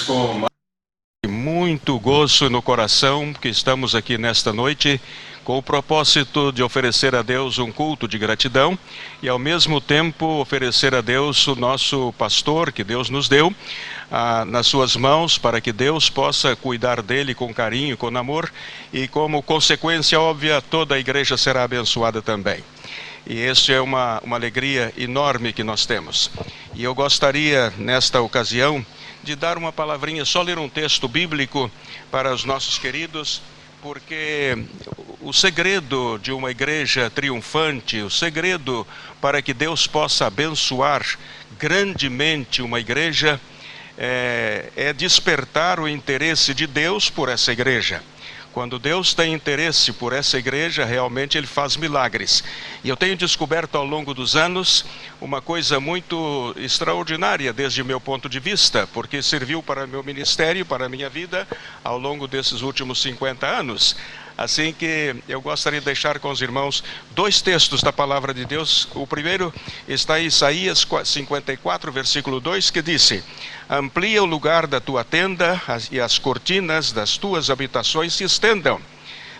Com muito gozo no coração que estamos aqui nesta noite com o propósito de oferecer a Deus um culto de gratidão e ao mesmo tempo oferecer a Deus o nosso pastor que Deus nos deu nas suas mãos para que Deus possa cuidar dele com carinho, com amor e como consequência óbvia toda a igreja será abençoada também. E esta é uma alegria enorme que nós temos. E eu gostaria nesta ocasião de dar uma palavrinha, só ler um texto bíblico para os nossos queridos, porque o segredo de uma igreja triunfante, o segredo para que Deus possa abençoar grandemente uma igreja, é despertar o interesse de Deus por essa igreja. Quando Deus tem interesse por essa igreja, realmente Ele faz milagres. E eu tenho descoberto ao longo dos anos uma coisa muito extraordinária desde o meu ponto de vista, porque serviu para meu ministério, para a minha vida, ao longo desses últimos 50 anos. Assim que eu gostaria de deixar com os irmãos dois textos da palavra de Deus. O primeiro está em Isaías 54, versículo 2, que disse: amplia o lugar da tua tenda e as cortinas das tuas habitações se estendam.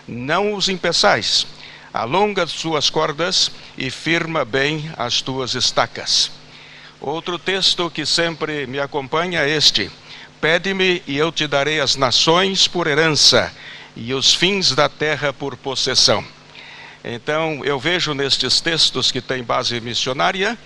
Não os impeçais. Alonga as suas cordas e firma bem as tuas estacas. Outro texto que sempre me acompanha é este: pede-me e eu te darei as nações por herança e os fins da terra por possessão. Então eu vejo nestes textos que têm base missionária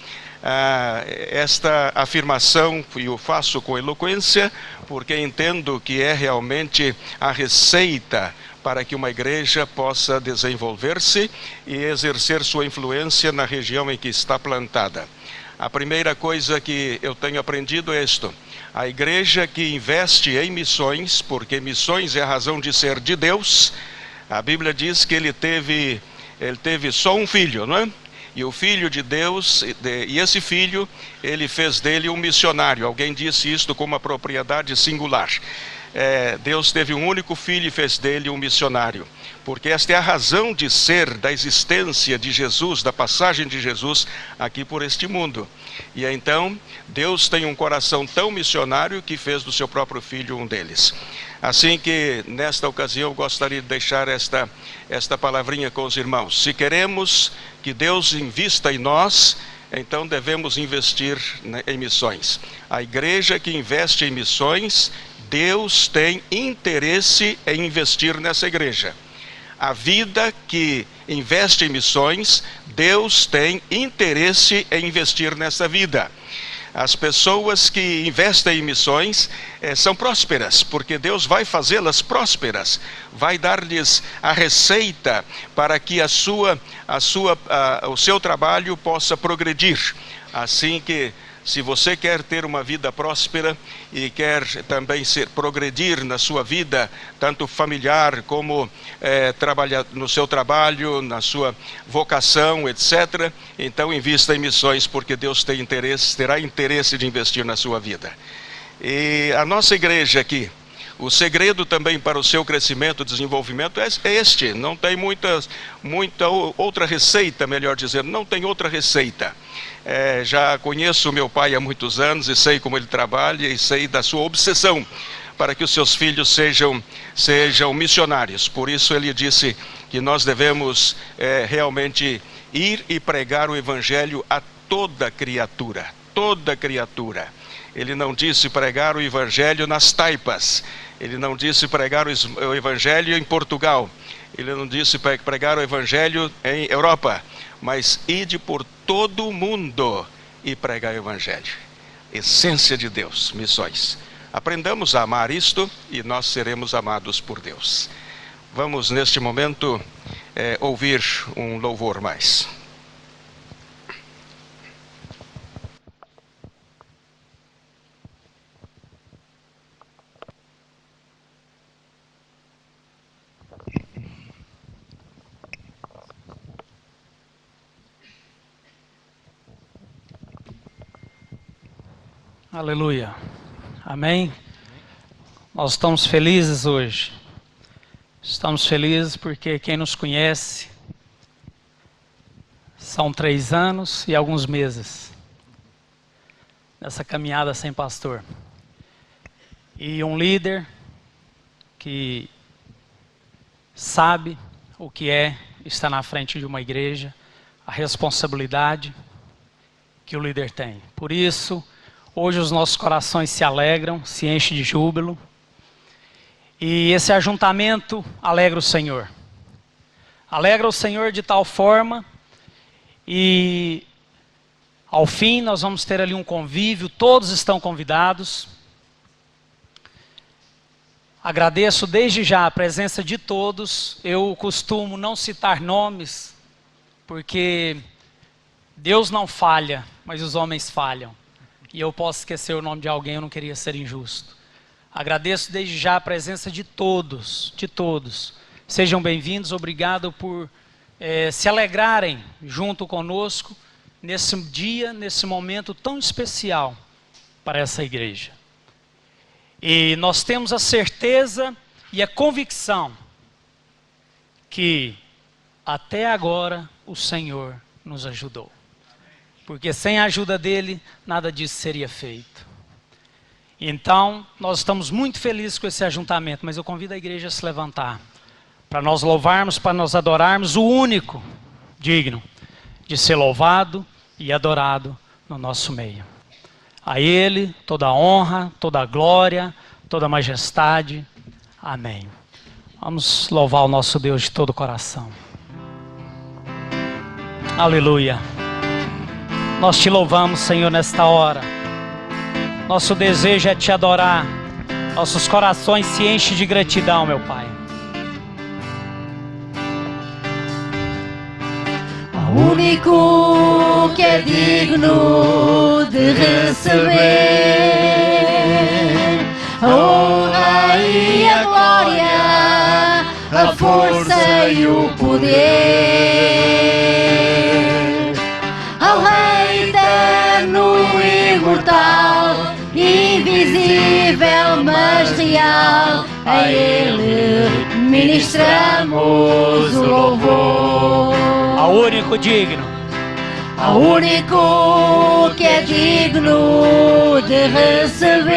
esta afirmação, e o faço com eloquência, porque entendo que é realmente a receita para que uma igreja possa desenvolver-se e exercer sua influência na região em que está plantada. A primeira coisa que eu tenho aprendido é isto: a igreja que investe em missões, porque missões é a razão de ser de Deus. A Bíblia diz que ele teve só um filho, não é? E o filho de Deus, e esse filho, ele fez dele um missionário. Alguém disse isto com uma propriedade singular. Deus teve um único filho e fez dele um missionário. Porque esta é a razão de ser da existência de Jesus, da passagem de Jesus aqui por este mundo. E então, Deus tem um coração tão missionário que fez do seu próprio filho um deles. Assim que, nesta ocasião, eu gostaria de deixar esta palavrinha com os irmãos. Se queremos que Deus invista em nós, então devemos investir em missões. A igreja que investe em missões, Deus tem interesse em investir nessa igreja. A vida que investe em missões, Deus tem interesse em investir nessa vida. As pessoas que investem em missões são prósperas, porque Deus vai fazê-las prósperas, vai dar-lhes a receita para que o seu trabalho possa progredir. Assim que, se você quer ter uma vida próspera e quer também progredir na sua vida, tanto familiar como trabalhar no seu trabalho, na sua vocação, etc., então invista em missões, porque Deus terá interesse de investir na sua vida. E a nossa igreja aqui, o segredo também para o seu crescimento e desenvolvimento é este: não tem muita outra receita, melhor dizendo, não tem outra receita. Já conheço meu pai há muitos anos e sei como ele trabalha e sei da sua obsessão para que os seus filhos sejam missionários. Por isso ele disse que nós devemos realmente ir e pregar o evangelho a toda criatura, toda criatura. Ele não disse pregar o evangelho nas taipas, ele não disse pregar o evangelho em Portugal, ele não disse pregar o evangelho em Europa, mas ide por todo o mundo e pregar o evangelho. Essência de Deus, missões. Aprendamos a amar isto e nós seremos amados por Deus. Vamos, neste momento, ouvir um louvor mais. Aleluia. Amém. Nós estamos felizes hoje. Estamos felizes porque quem nos conhece são 3 anos e alguns meses nessa caminhada sem pastor. E um líder que sabe o que é estar na frente de uma igreja, a responsabilidade que o líder tem. Por isso, hoje os nossos corações se alegram, se enchem de júbilo. E esse ajuntamento alegra o Senhor. Alegra o Senhor de tal forma, e ao fim nós vamos ter ali um convívio, todos estão convidados. Agradeço desde já a presença de todos. Eu costumo não citar nomes, porque Deus não falha, mas os homens falham. E eu posso esquecer o nome de alguém, eu não queria ser injusto. Agradeço desde já a presença de todos, de todos. Sejam bem-vindos, obrigado por se alegrarem junto conosco nesse dia, nesse momento tão especial para essa igreja. E nós temos a certeza e a convicção que até agora o Senhor nos ajudou. Porque sem a ajuda dele, nada disso seria feito. Então, nós estamos muito felizes com esse ajuntamento, mas eu convido a igreja a se levantar, para nós louvarmos, para nós adorarmos o único digno de ser louvado e adorado no nosso meio. A Ele toda a honra, toda a glória, toda a majestade. Amém. Vamos louvar o nosso Deus de todo o coração. Aleluia. Nós te louvamos, Senhor, nesta hora. Nosso desejo é te adorar. Nossos corações se enchem de gratidão, meu Pai. O único que é digno de receber a honra e a glória, a força e o poder, ao Rei eterno e imortal, invisível mas real, a Ele ministramos o louvor. Ao único digno, ao único que é digno de receber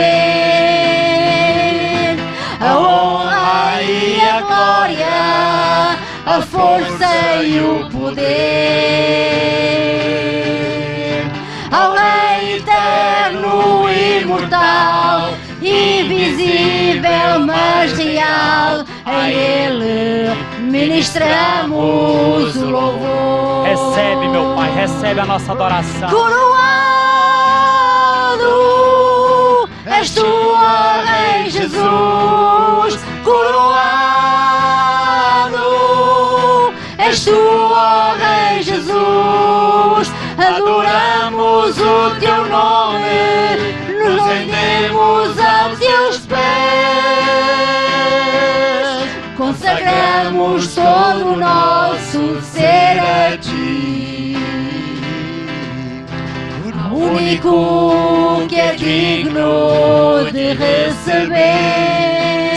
a honra e a glória, a força e o poder, ao Rei eterno e imortal, invisível mas real, a Ele ministramos o louvor. recebe, meu Pai, recebe a nossa adoração. Coroado és tu, ó Rei Jesus, coroado és tu, ó Rei Jesus, adoramos o teu nome, nos rendemos aos teus pés, consagramos todo o nosso ser a ti. O único que é digno de receber.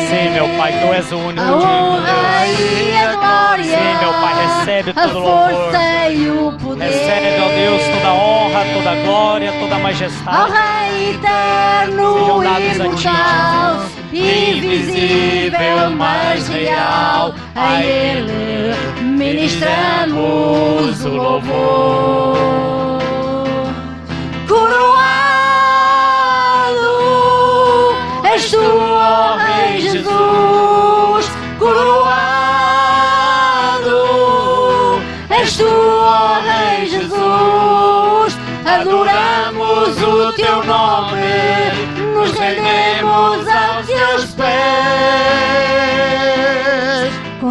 Sim, meu Pai, tu és o único a digno, honra Deus. e a glória. Sim, meu Pai, recebe a todo o louvor. força e o poder. Recebe, ó Deus, toda a honra, toda a glória, toda a Ao majestade. Rei eterno Sejam e dados a ti, imortal, invisível mas real, a Ele ministramos o louvor. Coroado és tu, ó Rei Jesus, coroado és tu, ó Rei Jesus, adoramos o teu nome, nos rendemos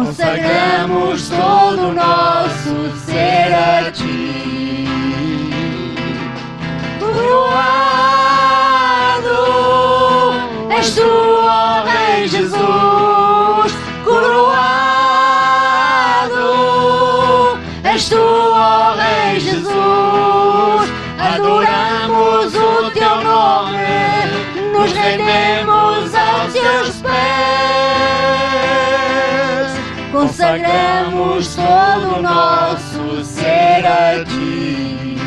consagramos todo o nosso ser a Ti. Coroado és Tu, ó Rei Jesus, coroado és Tu, ó Rei Jesus, adoramos o Teu nome, nos rendemos aos Teus pés, consagramos todo o nosso ser a Ti.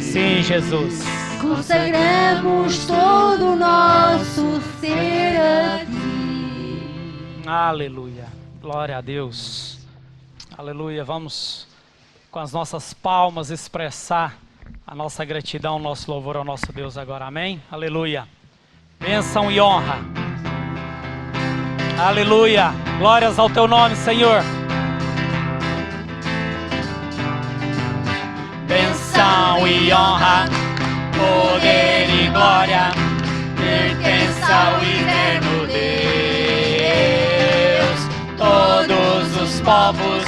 Sim, Jesus. Consagramos todo o nosso ser a Ti. Aleluia. Glória a Deus. Aleluia. Vamos com as nossas palmas expressar a nossa gratidão, o nosso louvor ao nosso Deus agora. Amém? Aleluia. Bênção e honra. Aleluia. Glórias ao Teu nome, Senhor. Bênção e honra, poder e glória, pertence ao eterno Deus. Todos os povos,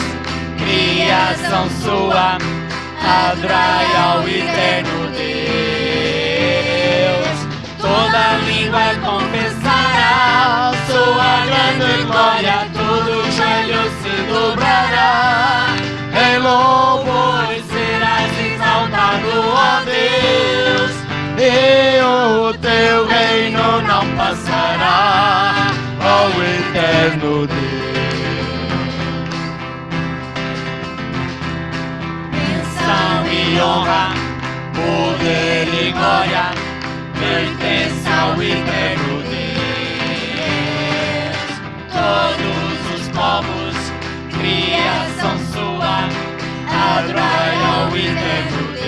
criação Sua, adorai ao eterno Deus. Toda língua confessará Sua grande glória, todo joelho se dobrará. Em louvor serás exaltado, ó Deus, e o Teu reino não passará, ó eterno Deus. Bênção e honra, poder e glória, pertence ao eterno Deus. Todos os povos, criação Sua, adorai ao eterno Deus.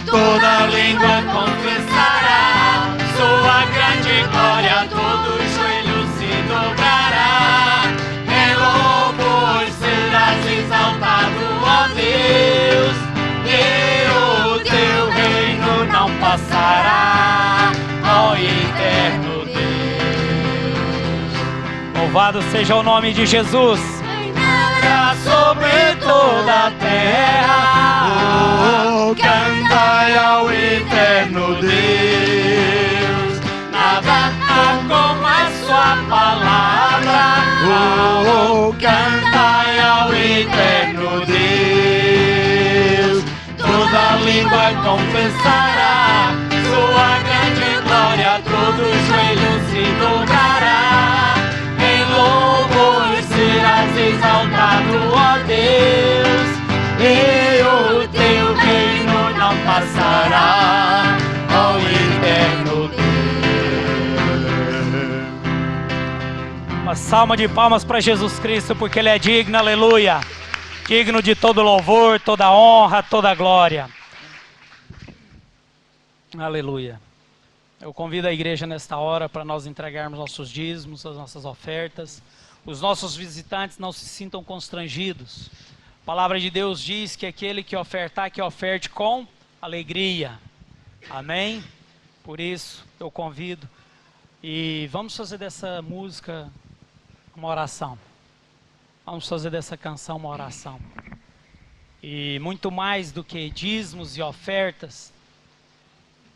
Toda língua confessará Sua grande glória, todo joelho se dobrará. Em louvor serás exaltado, ó Deus, e o Teu reino não passará, ó eterno Deus. Louvado seja o nome de Jesus. Reinará sobre toda a terra, cantai ao eterno Deus. Nada há como a Sua palavra, cantai ao eterno Deus. Toda língua confessará Sua grande glória, todo joelho se dobrará. Em louvor serás exaltado, ó Deus, e o Teu reino não passará, ó eterno Deus. Uma salva de palmas para Jesus Cristo, porque Ele é digno, aleluia. Digno de todo louvor, toda honra, toda glória. Aleluia. Eu convido a igreja nesta hora para nós entregarmos nossos dízimos, as nossas ofertas. Os nossos visitantes não se sintam constrangidos. A palavra de Deus diz que aquele que ofertar, que oferte com alegria. Amém? Por isso eu convido. E vamos fazer dessa música uma oração. Vamos fazer dessa canção uma oração. E muito mais do que dízimos e ofertas,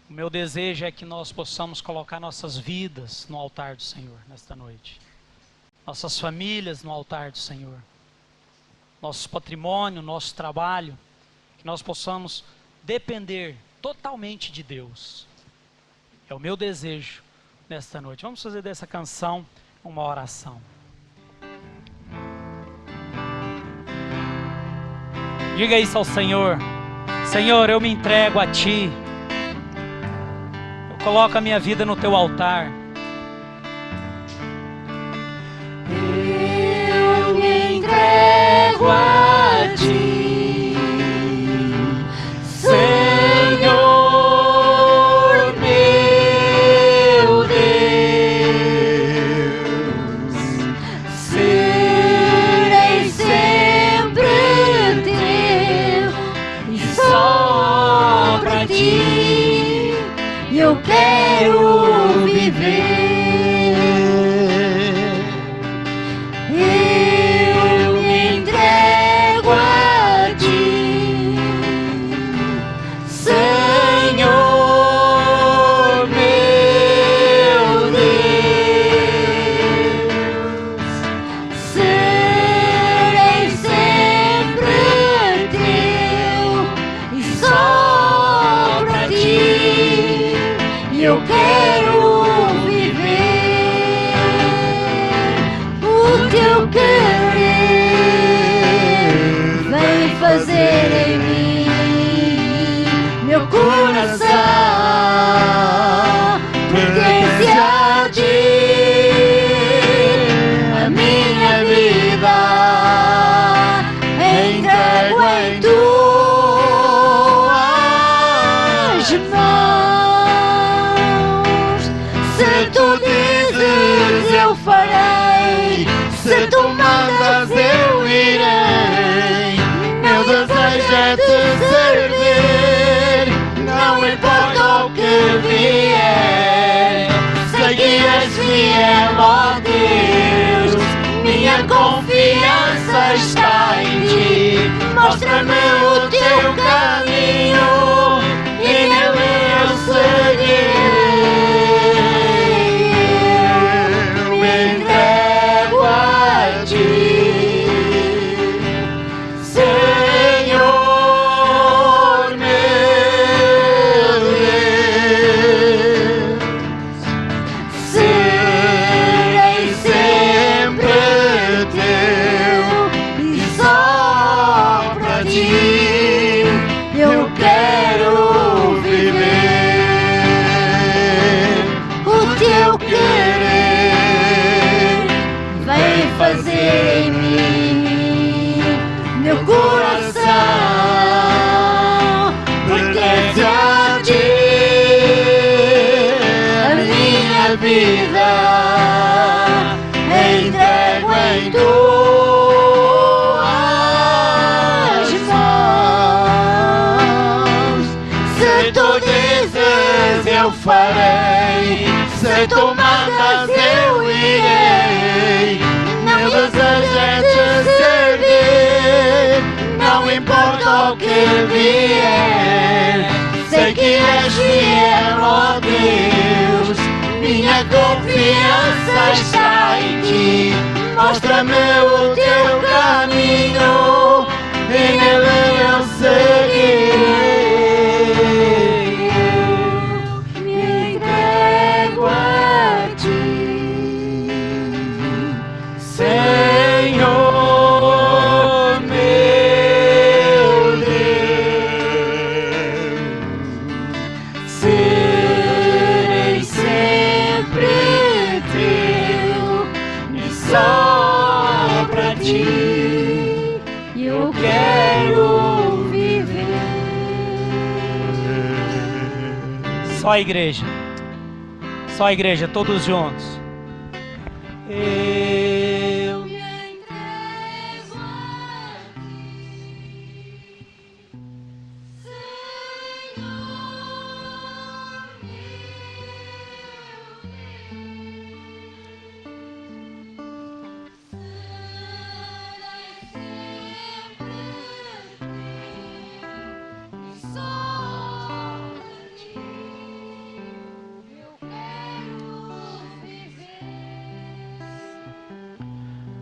o meu desejo é que nós possamos colocar nossas vidas no altar do Senhor nesta noite. Nossas famílias no altar do Senhor. Nosso patrimônio, nosso trabalho. Que nós possamos depender totalmente de Deus. É o meu desejo nesta noite. Vamos fazer dessa canção uma oração. Diga isso ao Senhor. Senhor, eu me entrego a Ti. Eu coloco a minha vida no Teu altar. Eu me entrego a Ti, Senhor meu Deus. Serei sempre Teu e só pra Ti eu quero viver. Se tu mandas eu irei, meu desejo é te servir. Não importa o que vier, sei que és fiel, ó Deus. Minha confiança está em ti. Mostra-me o teu caminho e nele eu seguirei. Eu me entrego a ti, Senhor meu Deus. Serei sempre teu e só pra ti eu quero viver. O teu querer vem fazer em mim, meu coração pertence a ti. A minha vida entrego em tuas mãos. Se tu dizes eu farei, se tu mandas eu irei. Meu desejo é te servir, não importa o que vier. Sei que és fiel, ó Deus. Minha confiança está em ti. Mostra-me o teu caminho e nele eu seguirei. Eu me entrego a ti, Senhor meu Deus. Serei sempre teu e só pra ti eu quero viver. Só a igreja, todos juntos. Eu Me entrego a ti,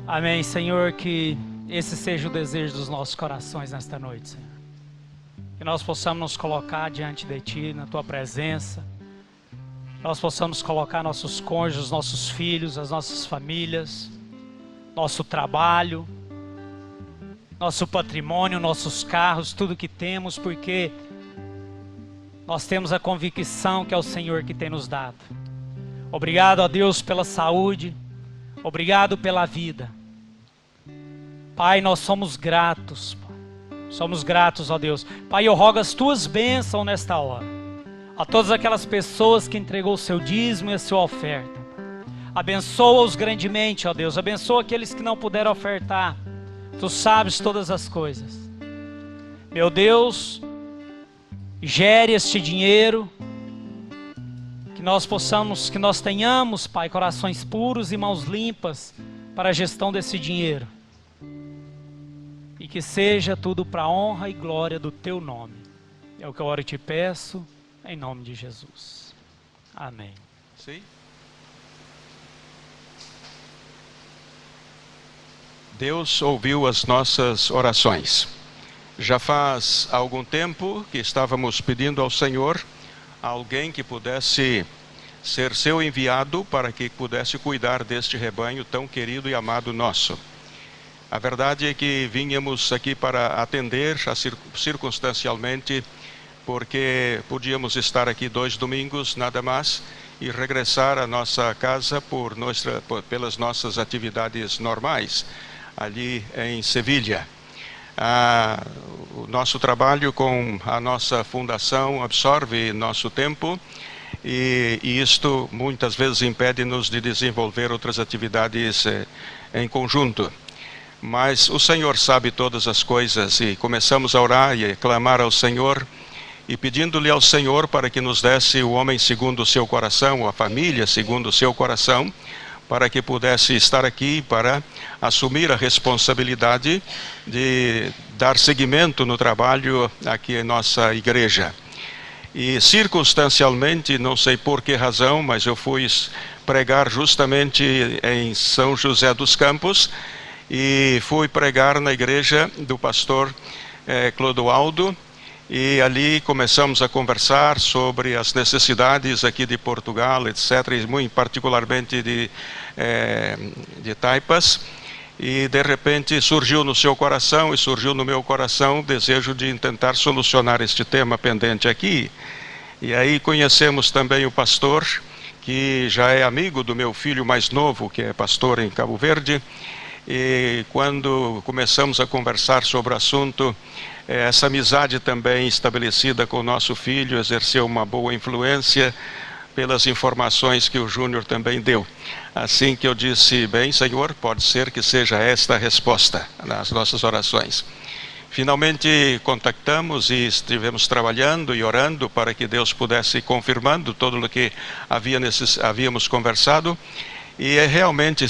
Amém, Senhor, que esse seja o desejo dos nossos corações nesta noite, Senhor. Que nós possamos nos colocar diante de Ti, na Tua presença. Nós possamos colocar nossos cônjuges, nossos filhos, as nossas famílias, nosso trabalho, nosso patrimônio, nossos carros, tudo que temos, porque nós temos a convicção que é o Senhor que tem nos dado. Obrigado a Deus pela saúde, obrigado pela vida. Pai, nós somos gratos, ó Deus. Pai, eu rogo as Tuas bênçãos nesta hora, a todas aquelas pessoas que entregou o seu dízimo e a sua oferta. Abençoa-os grandemente, ó Deus. Abençoa aqueles que não puderam ofertar. Tu sabes todas as coisas. Meu Deus, gere este dinheiro, que nós tenhamos, Pai, corações puros e mãos limpas para a gestão desse dinheiro. E que seja tudo para a honra e glória do Teu nome. É o que eu oro e te peço, em nome de Jesus. Amém. Sim. Deus ouviu as nossas orações. Já faz algum tempo que estávamos pedindo ao Senhor alguém que pudesse ser seu enviado para que pudesse cuidar deste rebanho tão querido e amado nosso. A verdade é que vínhamos aqui para atender circunstancialmente, porque podíamos estar aqui 2 domingos, nada mais, e regressar à nossa casa pelas nossas atividades normais, ali em Sevilha. O nosso trabalho com a nossa fundação absorve nosso tempo e isto muitas vezes impede-nos de desenvolver outras atividades em conjunto. Mas o Senhor sabe todas as coisas, e começamos a orar e a clamar ao Senhor, e pedindo-lhe ao Senhor para que nos desse o homem segundo o seu coração, a família segundo o seu coração, para que pudesse estar aqui para assumir a responsabilidade de dar seguimento no trabalho aqui em nossa igreja. E circunstancialmente, não sei por que razão, mas eu fui pregar justamente em São José dos Campos, e fui pregar na igreja do pastor Clodoaldo, e ali começamos a conversar sobre as necessidades aqui de Portugal, etc., e muito particularmente de Taipas, e de repente surgiu no seu coração e surgiu no meu coração o desejo de tentar solucionar este tema pendente aqui. E aí conhecemos também o pastor, que já é amigo do meu filho mais novo, que é pastor em Cabo Verde, e quando começamos a conversar sobre o assunto, essa amizade também estabelecida com o nosso filho exerceu uma boa influência pelas informações que o Júnior também deu. Assim que eu disse, bem, Senhor, pode ser que seja esta a resposta nas nossas orações. Finalmente contactamos e estivemos trabalhando e orando para que Deus pudesse ir confirmando tudo o que havíamos conversado. E realmente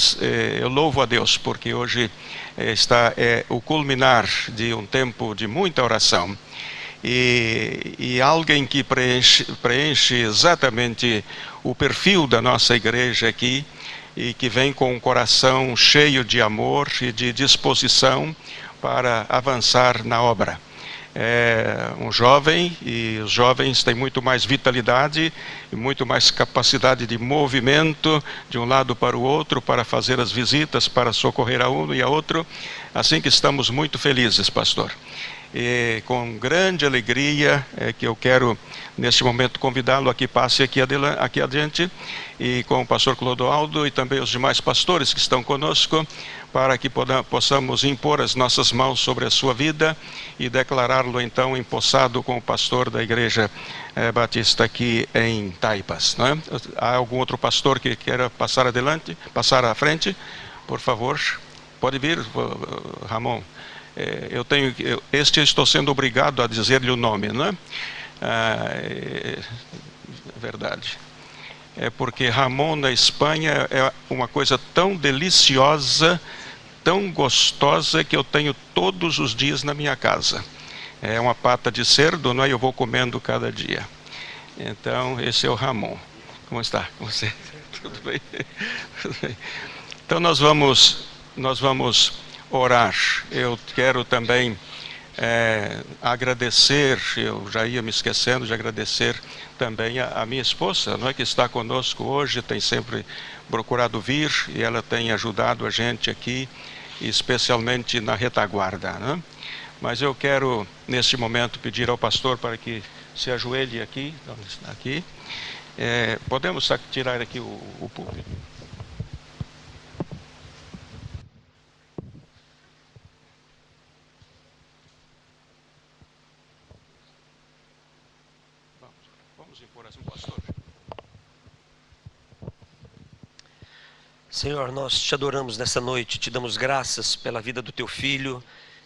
eu louvo a Deus, porque hoje está o culminar de um tempo de muita oração. E alguém que preenche exatamente o perfil da nossa igreja aqui, e que vem com um coração cheio de amor e de disposição para avançar na obra. É um jovem, e os jovens têm muito mais vitalidade e muito mais capacidade de movimento de um lado para o outro, para fazer as visitas, para socorrer a um e a outro. Assim que estamos muito felizes, pastor. E com grande alegria que eu quero neste momento convidá-lo a que passe aqui adiante, e com o pastor Clodoaldo e também os demais pastores que estão conosco, para que possamos impor as nossas mãos sobre a sua vida e declará-lo então empossado como pastor da Igreja Batista aqui em Taipas, não é? Há algum outro pastor que queira passar à frente? Por favor, pode vir, Ramon. Eu estou sendo obrigado a dizer-lhe o nome, não é? Verdade. É porque Ramon na Espanha é uma coisa tão deliciosa, tão gostosa, que eu tenho todos os dias na minha casa. É uma pata de cerdo, não é? Eu vou comendo cada dia. Então, esse é o Ramon. Como está? Com você? Tudo bem? Tudo bem. Então, nós vamos orar. Eu quero também agradecer, eu já ia me esquecendo de agradecer também a minha esposa, não é, que está conosco hoje, tem sempre procurado vir, e ela tem ajudado a gente aqui, especialmente na retaguarda, né? Mas eu quero, neste momento, pedir ao pastor para que se ajoelhe aqui, podemos tirar aqui o púlpito. Vamos impor assim, pastor. Senhor, nós te adoramos nessa noite, te damos graças pela vida do teu filho,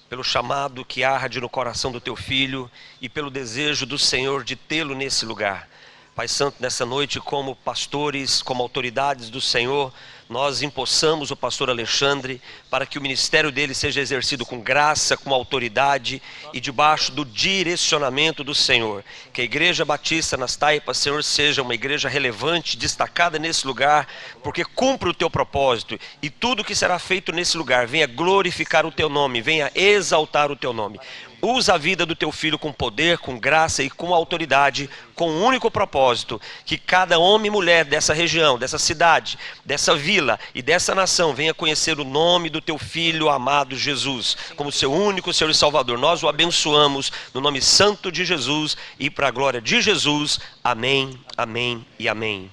pelo chamado que arde no coração do teu filho e pelo desejo do Senhor de tê-lo nesse lugar. Pai Santo, nessa noite, como pastores, como autoridades do Senhor, nós empossamos o pastor Alexandre para que o ministério dele seja exercido com graça, com autoridade e debaixo do direcionamento do Senhor. Que a Igreja Batista nas Taipas, Senhor, seja uma igreja relevante, destacada nesse lugar, porque cumpre o teu propósito, e tudo que será feito nesse lugar venha glorificar o teu nome, venha exaltar o teu nome. Usa a vida do teu filho com poder, com graça e com autoridade, com um único propósito: que cada homem e mulher dessa região, dessa cidade, dessa vila e dessa nação venha conhecer o nome do teu filho amado Jesus, como seu único Senhor e Salvador. Nós o abençoamos no nome santo de Jesus e para a glória de Jesus. Amém, amém e amém.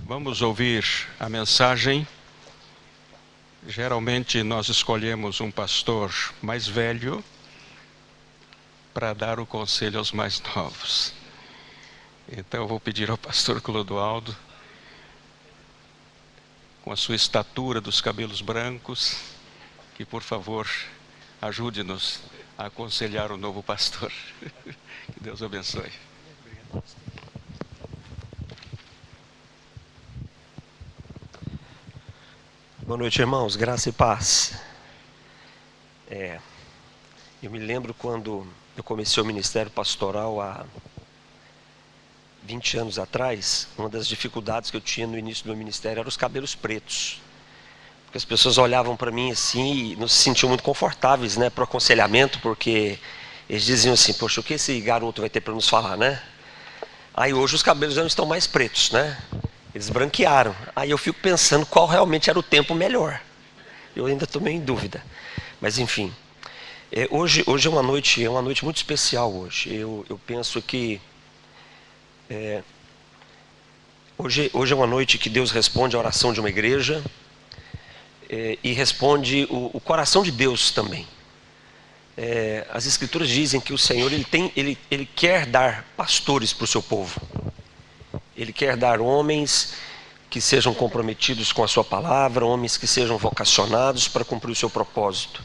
Vamos ouvir a mensagem. Geralmente nós escolhemos um pastor mais velho para dar o conselho aos mais novos. Então eu vou pedir ao pastor Clodoaldo, com a sua estatura dos cabelos brancos, que por favor ajude-nos a aconselhar o novo pastor. Que Deus abençoe. Boa noite, irmãos, graça e paz. Eu me lembro quando eu comecei o ministério pastoral há 20 anos atrás, uma das dificuldades que eu tinha no início do meu ministério eram os cabelos pretos. Porque as pessoas olhavam para mim assim e não se sentiam muito confortáveis, né, para o aconselhamento, porque eles diziam assim, poxa, o que esse garoto vai ter para nos falar, né? Aí hoje os cabelos já não estão mais pretos, né? Eles branquearam. Aí eu fico pensando qual realmente era o tempo melhor. Eu ainda estou meio em dúvida. Mas enfim, hoje é uma noite muito especial hoje. Eu penso que hoje é uma noite que Deus responde a oração de uma igreja e responde o coração de Deus também. As Escrituras dizem que o Senhor ele quer dar pastores para o seu povo. Ele quer dar homens que sejam comprometidos com a sua palavra, homens que sejam vocacionados para cumprir o seu propósito.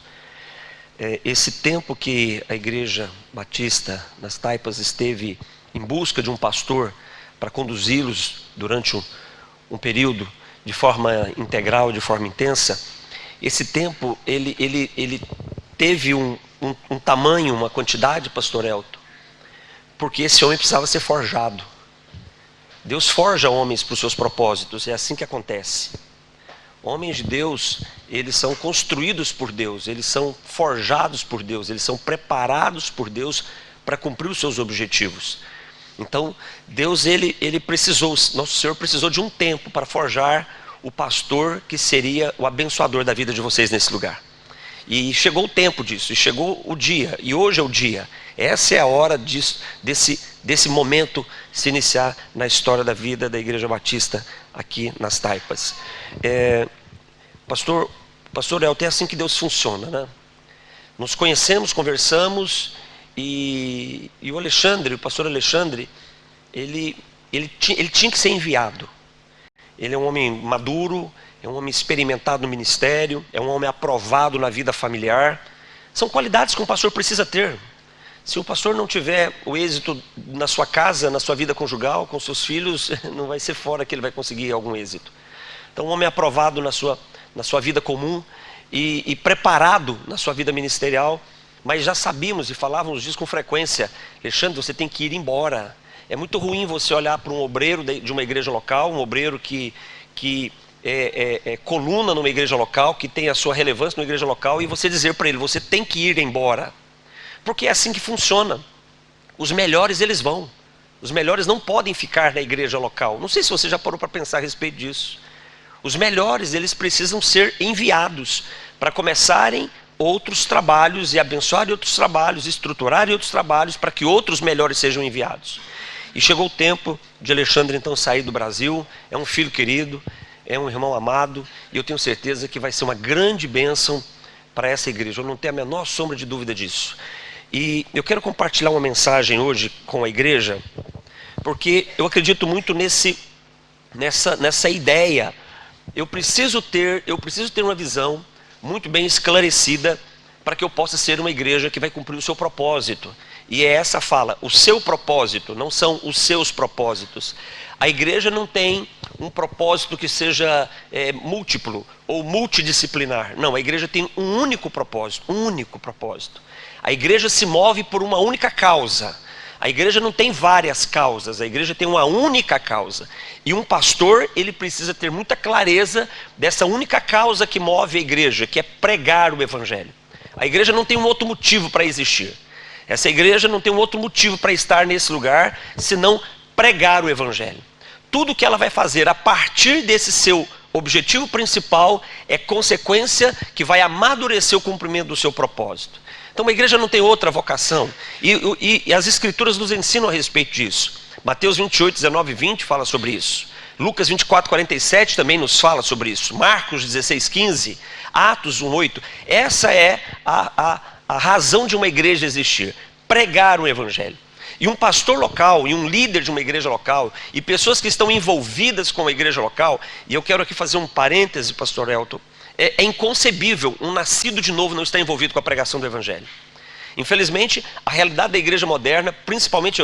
Esse tempo que a Igreja Batista nas Taipas esteve em busca de um pastor para conduzi-los durante um período de forma integral, de forma intensa, esse tempo ele teve um tamanho, uma quantidade, pastor Elton, porque esse homem precisava ser forjado. Deus forja homens para os seus propósitos, é assim que acontece. Homens de Deus, eles são construídos por Deus, eles são forjados por Deus, eles são preparados por Deus para cumprir os seus objetivos. Então, Deus, ele precisou, nosso Senhor precisou de um tempo para forjar o pastor que seria o abençoador da vida de vocês nesse lugar. E chegou o tempo disso, e chegou o dia, e hoje é o dia. Essa é a hora desse momento se iniciar na história da vida da Igreja Batista aqui nas Taipas. Pastor Elton, é assim que Deus funciona, né? Nos conhecemos, conversamos, e o pastor Alexandre, ele tinha que ser enviado. Ele é um homem maduro, é um homem experimentado no ministério, é um homem aprovado na vida familiar. São qualidades que um pastor precisa ter. Se o pastor não tiver o êxito na sua casa, na sua vida conjugal, com seus filhos, não vai ser fora que ele vai conseguir algum êxito. Então, um homem aprovado na sua vida comum e preparado na sua vida ministerial, mas já sabíamos e falávamos disso com frequência. Alexandre, você tem que ir embora. É muito ruim você olhar para um obreiro de uma igreja local, um obreiro que é coluna numa igreja local, que tem a sua relevância numa igreja local, e você dizer para ele, você tem que ir embora. Porque é assim que funciona. Os melhores, eles vão. Os melhores não podem ficar na igreja local. Não sei se você já parou para pensar a respeito disso. Os melhores, eles precisam ser enviados para começarem outros trabalhos e abençoarem outros trabalhos, estruturarem outros trabalhos para que outros melhores sejam enviados. E chegou o tempo de Alexandre então sair do Brasil. É um filho querido, é um irmão amado, e eu tenho certeza que vai ser uma grande bênção para essa igreja. Eu não tenho a menor sombra de dúvida disso. E eu quero compartilhar uma mensagem hoje com a igreja, porque eu acredito muito nessa ideia. Eu preciso ter uma visão muito bem esclarecida para que eu possa ser uma igreja que vai cumprir o seu propósito. E é essa fala, o seu propósito, não são os seus propósitos. A igreja não tem um propósito que seja múltiplo ou multidisciplinar. Não, a igreja tem um único propósito, A igreja se move por uma única causa. A igreja não tem várias causas, a igreja tem uma única causa. E um pastor, ele precisa ter muita clareza dessa única causa que move a igreja, que é pregar o evangelho. A igreja não tem um outro motivo para existir. Essa igreja não tem um outro motivo para estar nesse lugar, senão pregar o evangelho. Tudo que ela vai fazer a partir desse seu objetivo principal é consequência que vai amadurecer o cumprimento do seu propósito. Então a igreja não tem outra vocação. E as escrituras nos ensinam a respeito disso. Mateus 28, 19 e 20 fala sobre isso. Lucas 24:47 também nos fala sobre isso. Marcos 16:15, Atos 1:8. Essa é a razão de uma igreja existir: pregar o evangelho. E um pastor local, e um líder de uma igreja local, e pessoas que estão envolvidas com a igreja local, e eu quero aqui fazer um parêntese, pastor Elton, é inconcebível um nascido de novo não estar envolvido com a pregação do evangelho. Infelizmente, a realidade da igreja moderna, principalmente,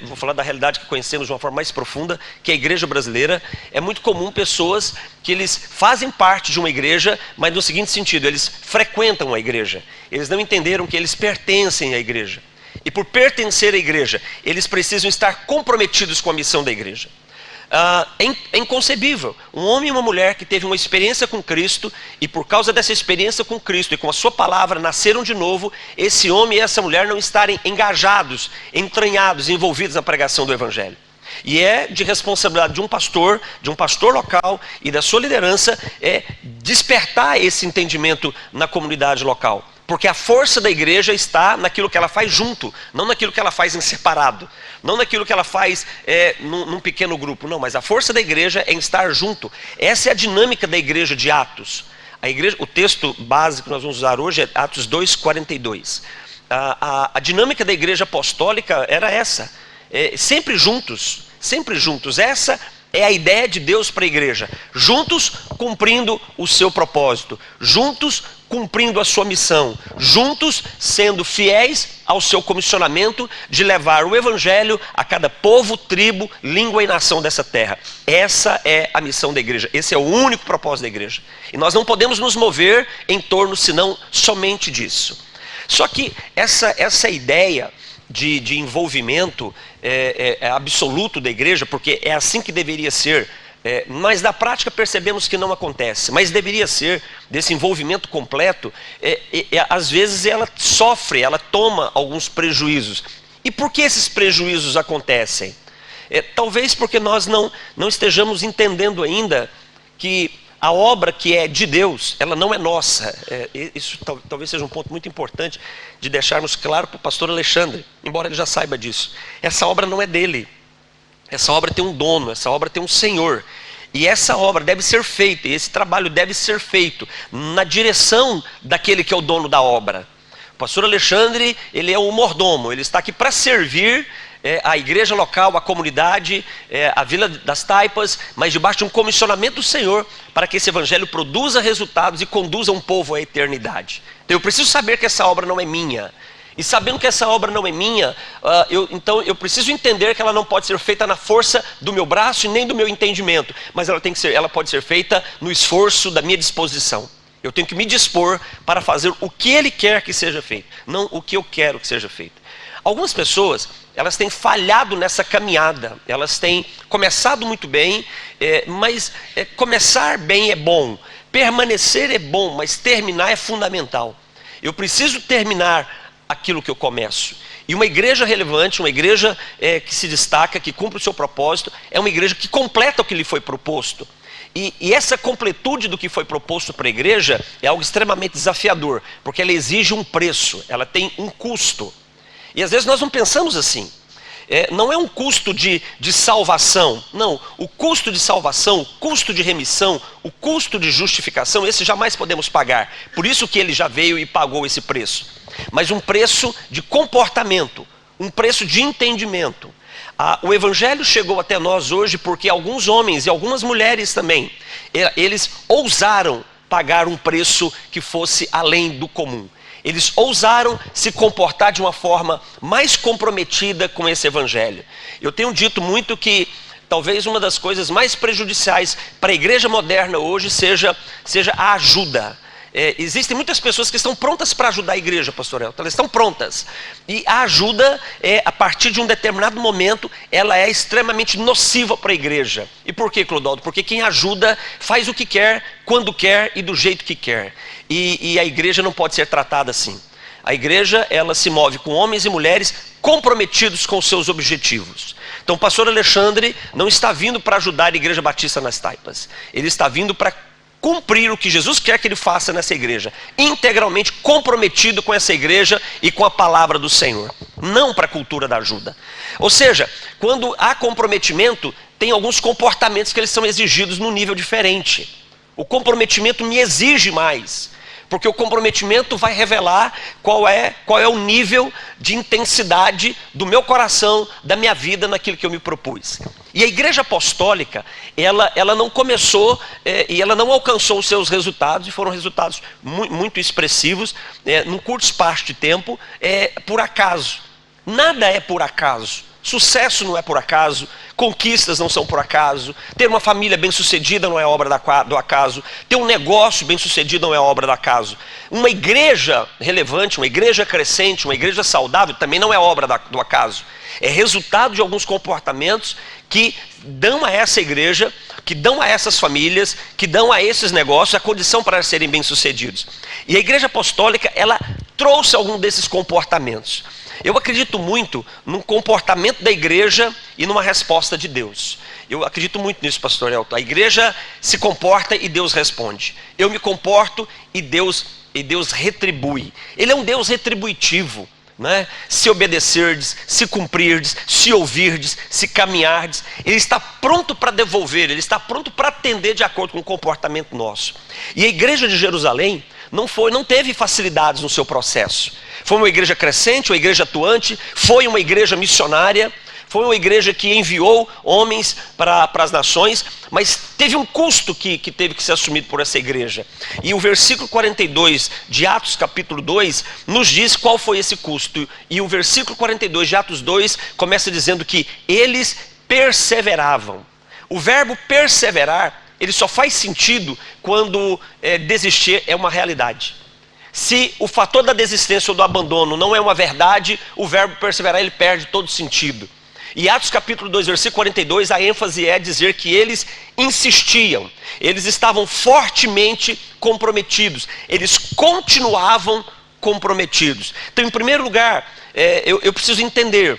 vou falar da realidade que conhecemos de uma forma mais profunda, que é a igreja brasileira, é muito comum pessoas que eles fazem parte de uma igreja, mas no seguinte sentido: eles frequentam a igreja, eles não entenderam que eles pertencem à igreja. E por pertencer à igreja, eles precisam estar comprometidos com a missão da igreja. É inconcebível um homem e uma mulher que teve uma experiência com Cristo, e por causa dessa experiência com Cristo e com a sua palavra nasceram de novo, esse homem e essa mulher não estarem engajados, entranhados, envolvidos na pregação do evangelho. E é de responsabilidade de um pastor local e da sua liderança despertar esse entendimento na comunidade local. Porque a força da igreja está naquilo que ela faz junto, não naquilo que ela faz em separado, não naquilo que ela faz num pequeno grupo, não, mas a força da igreja é em estar junto. Essa é a dinâmica da igreja de Atos. O texto básico que nós vamos usar hoje é Atos 2:42. A dinâmica da igreja apostólica era essa, sempre juntos, sempre juntos. Essa é a ideia de Deus para a igreja: juntos cumprindo o seu propósito, juntos cumprindo a sua missão, juntos sendo fiéis ao seu comissionamento de levar o evangelho a cada povo, tribo, língua e nação dessa terra. Essa é a missão da igreja, esse é o único propósito da igreja. E nós não podemos nos mover em torno senão somente disso. Só que essa ideia de envolvimento absoluto da igreja, porque é assim que deveria ser, mas na prática percebemos que não acontece, mas deveria ser, desse envolvimento completo, às vezes ela sofre, ela toma alguns prejuízos. E por que esses prejuízos acontecem? Talvez porque nós não estejamos entendendo ainda que a obra que é de Deus, ela não é nossa. Isso talvez seja um ponto muito importante de deixarmos claro para o pastor Alexandre, embora ele já saiba disso. Essa obra não é dele. Essa obra tem um dono, essa obra tem um Senhor. E essa obra deve ser feita, e esse trabalho deve ser feito na direção daquele que é o dono da obra. O pastor Alexandre, ele é o mordomo, ele está aqui para servir a igreja local, a comunidade, a Vila das Taipas, mas debaixo de um comissionamento do Senhor, para que esse evangelho produza resultados e conduza um povo à eternidade. Então eu preciso saber que essa obra não é minha. E sabendo que essa obra não é minha, então eu preciso entender que ela não pode ser feita na força do meu braço e nem do meu entendimento, mas ela pode ser feita no esforço da minha disposição. Eu tenho que me dispor para fazer o que Ele quer que seja feito, não o que eu quero que seja feito. Algumas pessoas, elas têm falhado nessa caminhada, elas têm começado muito bem, mas começar bem é bom, permanecer é bom, mas terminar é fundamental. Eu preciso terminar aquilo que eu começo. E uma igreja relevante, uma igreja que se destaca, que cumpre o seu propósito, é uma igreja que completa o que lhe foi proposto. E essa completude do que foi proposto para a igreja é algo extremamente desafiador, porque ela exige um preço, ela tem um custo. E às vezes nós não pensamos assim. Não é um custo de salvação, não. O custo de salvação, o custo de remissão, o custo de justificação, esse jamais podemos pagar. Por isso que Ele já veio e pagou esse preço. Mas um preço de comportamento, um preço de entendimento. O evangelho chegou até nós hoje porque alguns homens e algumas mulheres também, eles ousaram pagar um preço que fosse além do comum. Eles ousaram se comportar de uma forma mais comprometida com esse evangelho. Eu tenho dito muito que talvez uma das coisas mais prejudiciais para a igreja moderna hoje seja a ajuda. Existem muitas pessoas que estão prontas para ajudar a igreja, pastor Elton, elas estão prontas. E a ajuda, a partir de um determinado momento, ela é extremamente nociva para a igreja. E por que, Clodoaldo? Porque quem ajuda faz o que quer, quando quer e do jeito que quer. E a igreja não pode ser tratada assim. A igreja, ela se move com homens e mulheres comprometidos com os seus objetivos. Então o pastor Alexandre não está vindo para ajudar a Igreja Batista nas Taipas. Ele está vindo para cumprir o que Jesus quer que ele faça nessa igreja, integralmente comprometido com essa igreja e com a palavra do Senhor, não para a cultura da ajuda. Ou seja, quando há comprometimento, tem alguns comportamentos que eles são exigidos num nível diferente. O comprometimento me exige mais, porque o comprometimento vai revelar qual é o nível de intensidade do meu coração, da minha vida naquilo que eu me propus. E a igreja apostólica, ela não começou e ela não alcançou os seus resultados, e foram resultados muito expressivos, num curto espaço de tempo, por acaso. Nada é por acaso. Sucesso não é por acaso, conquistas não são por acaso, ter uma família bem-sucedida não é obra do acaso, ter um negócio bem-sucedido não é obra do acaso. Uma igreja relevante, uma igreja crescente, uma igreja saudável também não é obra do acaso. É resultado de alguns comportamentos que dão a essa igreja, que dão a essas famílias, que dão a esses negócios a condição para serem bem-sucedidos. E a igreja apostólica, ela trouxe algum desses comportamentos. Eu acredito muito no comportamento da igreja e numa resposta de Deus. Eu acredito muito nisso, pastor Elton. A igreja se comporta e Deus responde. Eu me comporto e Deus retribui. Ele é um Deus retributivo, né? Se obedecerdes, se cumprirdes, se ouvirdes, se caminhardes, Ele está pronto para devolver, Ele está pronto para atender de acordo com o comportamento nosso. E a igreja de Jerusalém não teve facilidades no seu processo. Foi uma igreja crescente, uma igreja atuante, foi uma igreja missionária, foi uma igreja que enviou homens para as nações, mas teve um custo que teve que ser assumido por essa igreja. E o versículo 42 de Atos capítulo 2 nos diz qual foi esse custo. E o versículo 42 de Atos 2 começa dizendo que eles perseveravam. O verbo perseverar, ele só faz sentido quando desistir é uma realidade. Se o fator da desistência ou do abandono não é uma verdade, o verbo perseverar ele perde todo sentido. E Atos capítulo 2, versículo 42, a ênfase é dizer que eles insistiam, eles estavam fortemente comprometidos, eles continuavam comprometidos. Então, em primeiro lugar, eu preciso entender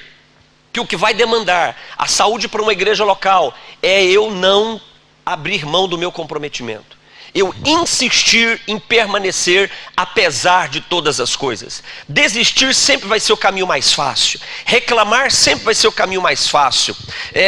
que o que vai demandar a saúde para uma igreja local é eu não abrir mão do meu comprometimento. Eu insistir em permanecer apesar de todas as coisas. Desistir sempre vai ser o caminho mais fácil. Reclamar sempre vai ser o caminho mais fácil.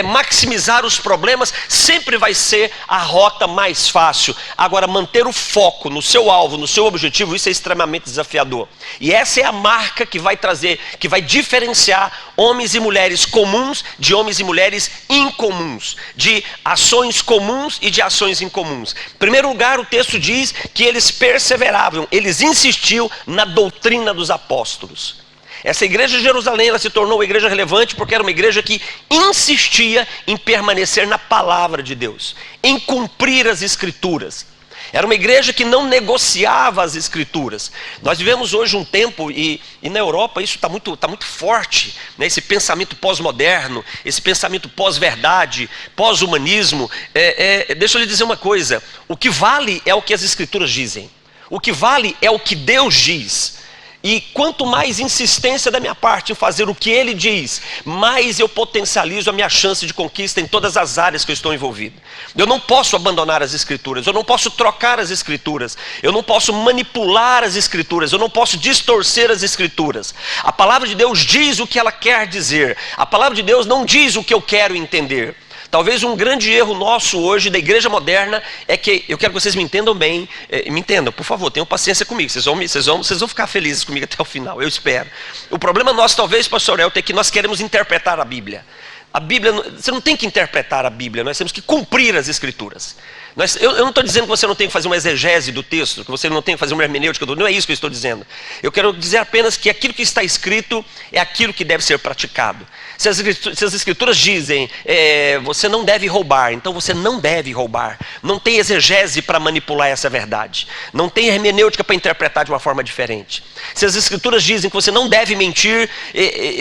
Maximizar os problemas sempre vai ser a rota mais fácil. Agora, manter o foco no seu alvo, no seu objetivo, isso é extremamente desafiador. E essa é a marca que vai trazer, que vai diferenciar homens e mulheres comuns de homens e mulheres incomuns, de ações comuns e de ações incomuns. Em primeiro lugar, o texto diz que eles perseveravam, eles insistiam na doutrina dos apóstolos. Essa igreja de Jerusalém, ela se tornou uma igreja relevante porque era uma igreja que insistia em permanecer na palavra de Deus, em cumprir as escrituras. Era uma igreja que não negociava as escrituras. Nós vivemos hoje um tempo, e na Europa isso está muito forte, né? Esse pensamento pós-moderno, esse pensamento pós-verdade, pós-humanismo. Deixa eu lhe dizer uma coisa, o que vale é o que as escrituras dizem. O que vale é o que Deus diz. E quanto mais insistência da minha parte em fazer o que Ele diz, mais eu potencializo a minha chance de conquista em todas as áreas que eu estou envolvido. Eu não posso abandonar as escrituras, eu não posso trocar as escrituras, eu não posso manipular as escrituras, eu não posso distorcer as escrituras. A palavra de Deus diz o que ela quer dizer, a palavra de Deus não diz o que eu quero entender. Talvez um grande erro nosso hoje da igreja moderna é que, eu quero que vocês me entendam bem, me entendam, por favor, tenham paciência comigo, vocês vão ficar felizes comigo até o final, eu espero. O problema nosso talvez, pastor Elton, é que nós queremos interpretar a Bíblia. A Bíblia, você não tem que interpretar a Bíblia, nós temos que cumprir as escrituras. Eu não estou dizendo que você não tem que fazer uma exegese do texto, que você não tem que fazer uma hermenêutica, não é isso que eu estou dizendo. Eu quero dizer apenas que aquilo que está escrito é aquilo que deve ser praticado. Se as escrituras dizem, você não deve roubar, então você não deve roubar. Não tem exegese para manipular essa verdade. Não tem hermenêutica para interpretar de uma forma diferente. Se as escrituras dizem que você não deve mentir,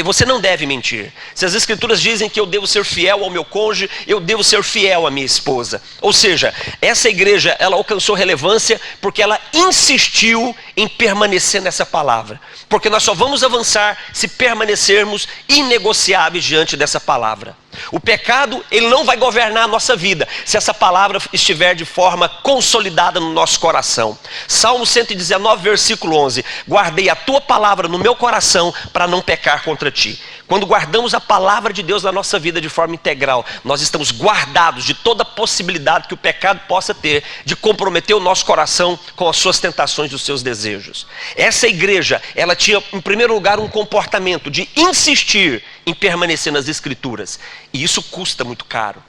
você não deve mentir. Se as escrituras dizem que eu devo ser fiel ao meu cônjuge, eu devo ser fiel à minha esposa. Ou seja, essa igreja, ela alcançou relevância porque ela insistiu em permanecer nessa palavra. Porque nós só vamos avançar se permanecermos inegociáveis diante dessa palavra. O pecado, ele não vai governar a nossa vida se essa palavra estiver de forma consolidada no nosso coração. Salmo 119, versículo 11. Guardei a tua palavra no meu coração para não pecar contra ti. Quando guardamos a palavra de Deus na nossa vida de forma integral, nós estamos guardados de toda possibilidade que o pecado possa ter de comprometer o nosso coração com as suas tentações e os seus desejos. Essa igreja, ela tinha em primeiro lugar um comportamento de insistir em permanecer nas Escrituras. E isso custa muito caro.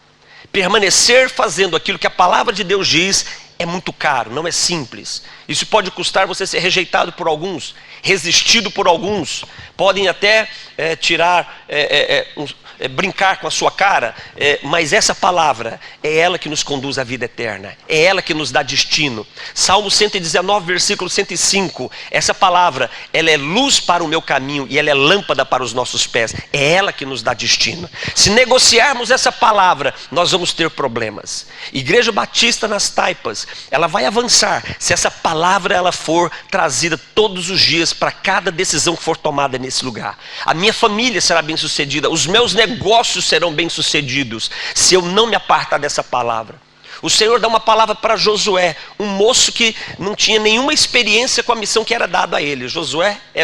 Permanecer fazendo aquilo que a palavra de Deus diz é muito caro, não é simples. Isso pode custar você ser rejeitado por alguns, resistido por alguns, podem até brincar com a sua cara, mas essa palavra é ela que nos conduz à vida eterna, é ela que nos dá destino. Salmo 119, versículo 105, essa palavra, ela é luz para o meu caminho e ela é lâmpada para os nossos pés, é ela que nos dá destino. Se negociarmos essa palavra, nós vamos ter problemas. Igreja Batista nas Taipas, ela vai avançar se essa palavra ela for trazida todos os dias para cada decisão que for tomada nesse lugar. A minha família será bem sucedida, os meus negócios serão bem sucedidos se eu não me apartar dessa palavra. O Senhor dá uma palavra para Josué, um moço que não tinha nenhuma experiência com a missão que era dada a ele.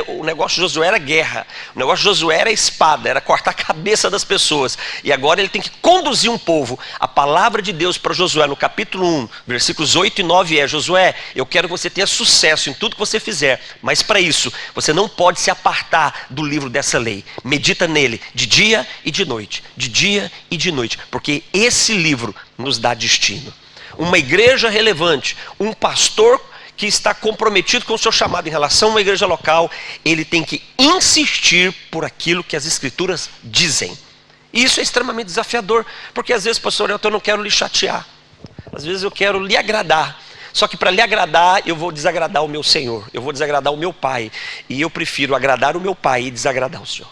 O negócio de Josué era guerra, o negócio de Josué era espada, era cortar a cabeça das pessoas. E agora ele tem que conduzir um povo. A palavra de Deus para Josué no capítulo 1, versículos 8 e 9 é: Josué, eu quero que você tenha sucesso em tudo que você fizer, mas para isso você não pode se apartar do livro dessa lei. Medita nele de dia e de noite, porque esse livro nos dá destino. Uma igreja relevante, um pastor que está comprometido com o seu chamado em relação a uma igreja local, ele tem que insistir por aquilo que as Escrituras dizem. E isso é extremamente desafiador, porque às vezes, pastor, eu não quero lhe chatear, às vezes eu quero lhe agradar, só que para lhe agradar eu vou desagradar o meu Senhor, eu vou desagradar o meu Pai, e eu prefiro agradar o meu Pai e desagradar o Senhor.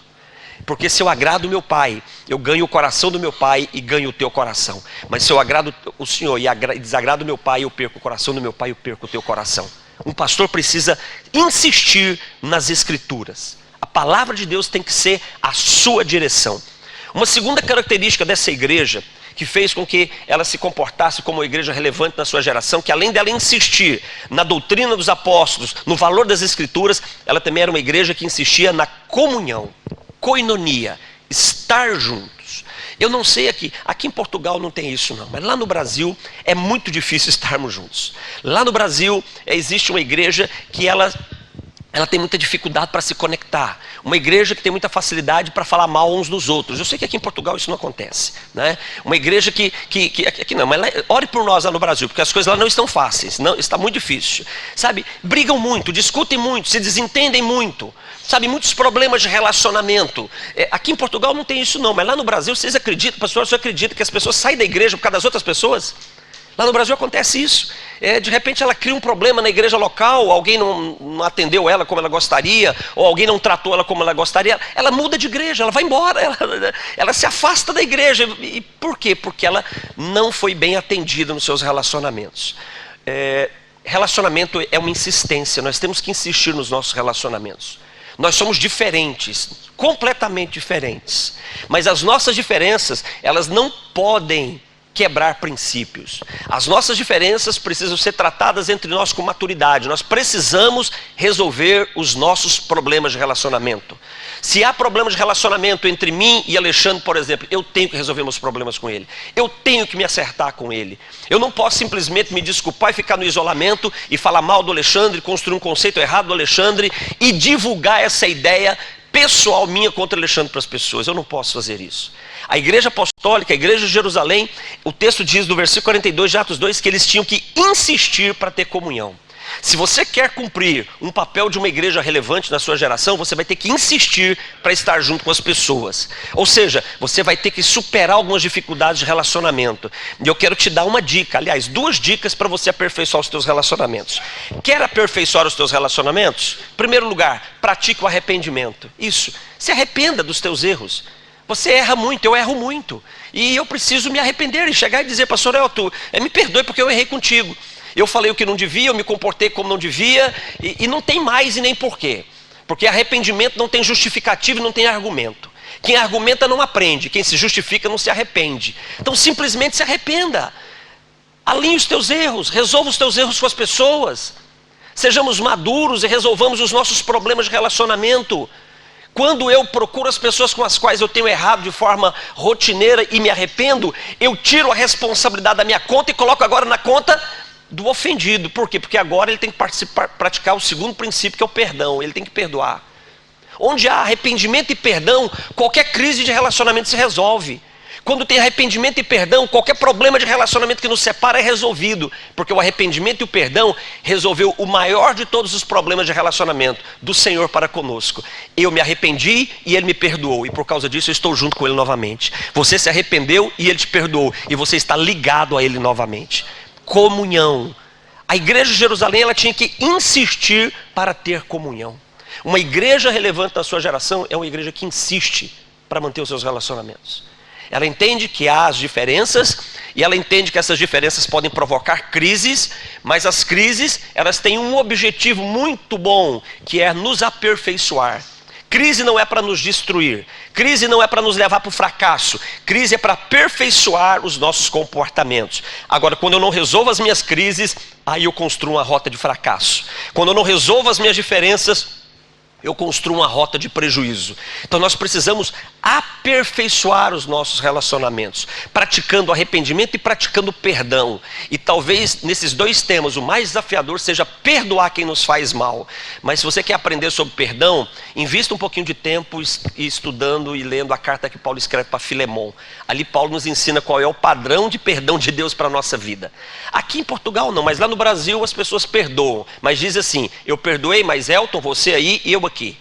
Porque se eu agrado o meu Pai, eu ganho o coração do meu Pai e ganho o teu coração. Mas se eu agrado o Senhor e desagrado o meu Pai, eu perco o coração do meu Pai e eu perco o teu coração. Um pastor precisa insistir nas Escrituras. A palavra de Deus tem que ser a sua direção. Uma segunda característica dessa igreja, que fez com que ela se comportasse como uma igreja relevante na sua geração, que além dela insistir na doutrina dos apóstolos, no valor das Escrituras, ela também era uma igreja que insistia na comunhão. Koinonia, estar juntos. Eu não sei aqui em Portugal não tem isso não, mas lá no Brasil é muito difícil estarmos juntos. Lá no Brasil existe uma igreja que ela tem muita dificuldade para se conectar. Uma igreja que tem muita facilidade para falar mal uns dos outros. Eu sei que aqui em Portugal isso não acontece, né? Uma igreja que aqui não, mas ore por nós lá no Brasil, porque as coisas lá não estão fáceis, não, está muito difícil. Sabe, brigam muito, discutem muito, se desentendem muito. Sabe, muitos problemas de relacionamento. Aqui em Portugal não tem isso não, mas lá no Brasil, vocês acreditam, pastor, você acredita que as pessoas saem da igreja por causa das outras pessoas? Lá no Brasil acontece isso. De repente ela cria um problema na igreja local, alguém não atendeu ela como ela gostaria, ou alguém não tratou ela como ela gostaria, ela muda de igreja, ela vai embora, ela se afasta da igreja. E por quê? Porque ela não foi bem atendida nos seus relacionamentos. Relacionamento é uma insistência, nós temos que insistir nos nossos relacionamentos. Nós somos diferentes, completamente diferentes. Mas as nossas diferenças, elas não podem quebrar princípios. As nossas diferenças precisam ser tratadas entre nós com maturidade. Nós precisamos resolver os nossos problemas de relacionamento. Se há problemas de relacionamento entre mim e Alexandre, por exemplo, eu tenho que resolver meus problemas com ele. Eu tenho que me acertar com ele. Eu não posso simplesmente me desculpar e ficar no isolamento e falar mal do Alexandre, construir um conceito errado do Alexandre e divulgar essa ideia pessoal minha contra Alexandre para as pessoas. Eu não posso fazer isso. A igreja apostólica, a igreja de Jerusalém, o texto diz no versículo 42 de Atos 2 que eles tinham que insistir para ter comunhão. Se você quer cumprir um papel de uma igreja relevante na sua geração, você vai ter que insistir para estar junto com as pessoas. Ou seja, você vai ter que superar algumas dificuldades de relacionamento. E eu quero te dar uma dica, aliás, 2 dicas para você aperfeiçoar os teus relacionamentos. Quer aperfeiçoar os teus relacionamentos? Em primeiro lugar, pratique o arrependimento. Isso, se arrependa dos teus erros. Você erra muito, eu erro muito. E eu preciso me arrepender e chegar e dizer, pastor Elton, me perdoe porque eu errei contigo. Eu falei o que não devia, eu me comportei como não devia, e não tem mais e nem porquê. Porque arrependimento não tem justificativo e não tem argumento. Quem argumenta não aprende, quem se justifica não se arrepende. Então simplesmente se arrependa. Alinhe os teus erros, resolva os teus erros com as pessoas. Sejamos maduros e resolvamos os nossos problemas de relacionamento. Quando eu procuro as pessoas com as quais eu tenho errado de forma rotineira e me arrependo, eu tiro a responsabilidade da minha conta e coloco agora na conta do ofendido. Por quê? Porque agora ele tem que praticar o segundo princípio, que é o perdão. Ele tem que perdoar. Onde há arrependimento e perdão, qualquer crise de relacionamento se resolve. Quando tem arrependimento e perdão, qualquer problema de relacionamento que nos separa é resolvido. Porque o arrependimento e o perdão resolveu o maior de todos os problemas de relacionamento do Senhor para conosco. Eu me arrependi e Ele me perdoou. E por causa disso eu estou junto com Ele novamente. Você se arrependeu e Ele te perdoou. E você está ligado a Ele novamente. Comunhão. A igreja de Jerusalém, ela tinha que insistir para ter comunhão. Uma igreja relevante na sua geração é uma igreja que insiste para manter os seus relacionamentos. Ela entende que há as diferenças e ela entende que essas diferenças podem provocar crises, mas as crises, elas têm um objetivo muito bom, que é nos aperfeiçoar. Crise não é para nos destruir, crise não é para nos levar para o fracasso, crise é para aperfeiçoar os nossos comportamentos. Agora, quando eu não resolvo as minhas crises, aí eu construo uma rota de fracasso. Quando eu não resolvo as minhas diferenças, eu construo uma rota de prejuízo. Então nós precisamos aperfeiçoar os nossos relacionamentos, praticando arrependimento e praticando perdão. E talvez nesses dois temas o mais desafiador seja perdoar quem nos faz mal. Mas se você quer aprender sobre perdão, invista um pouquinho de tempo estudando e lendo a carta que Paulo escreve para Filemon. Ali Paulo nos ensina qual é o padrão de perdão de Deus para a nossa vida. Aqui em Portugal não, mas lá no Brasil as pessoas perdoam. Mas diz assim: eu perdoei, mas Elton, você aí e eu aqui.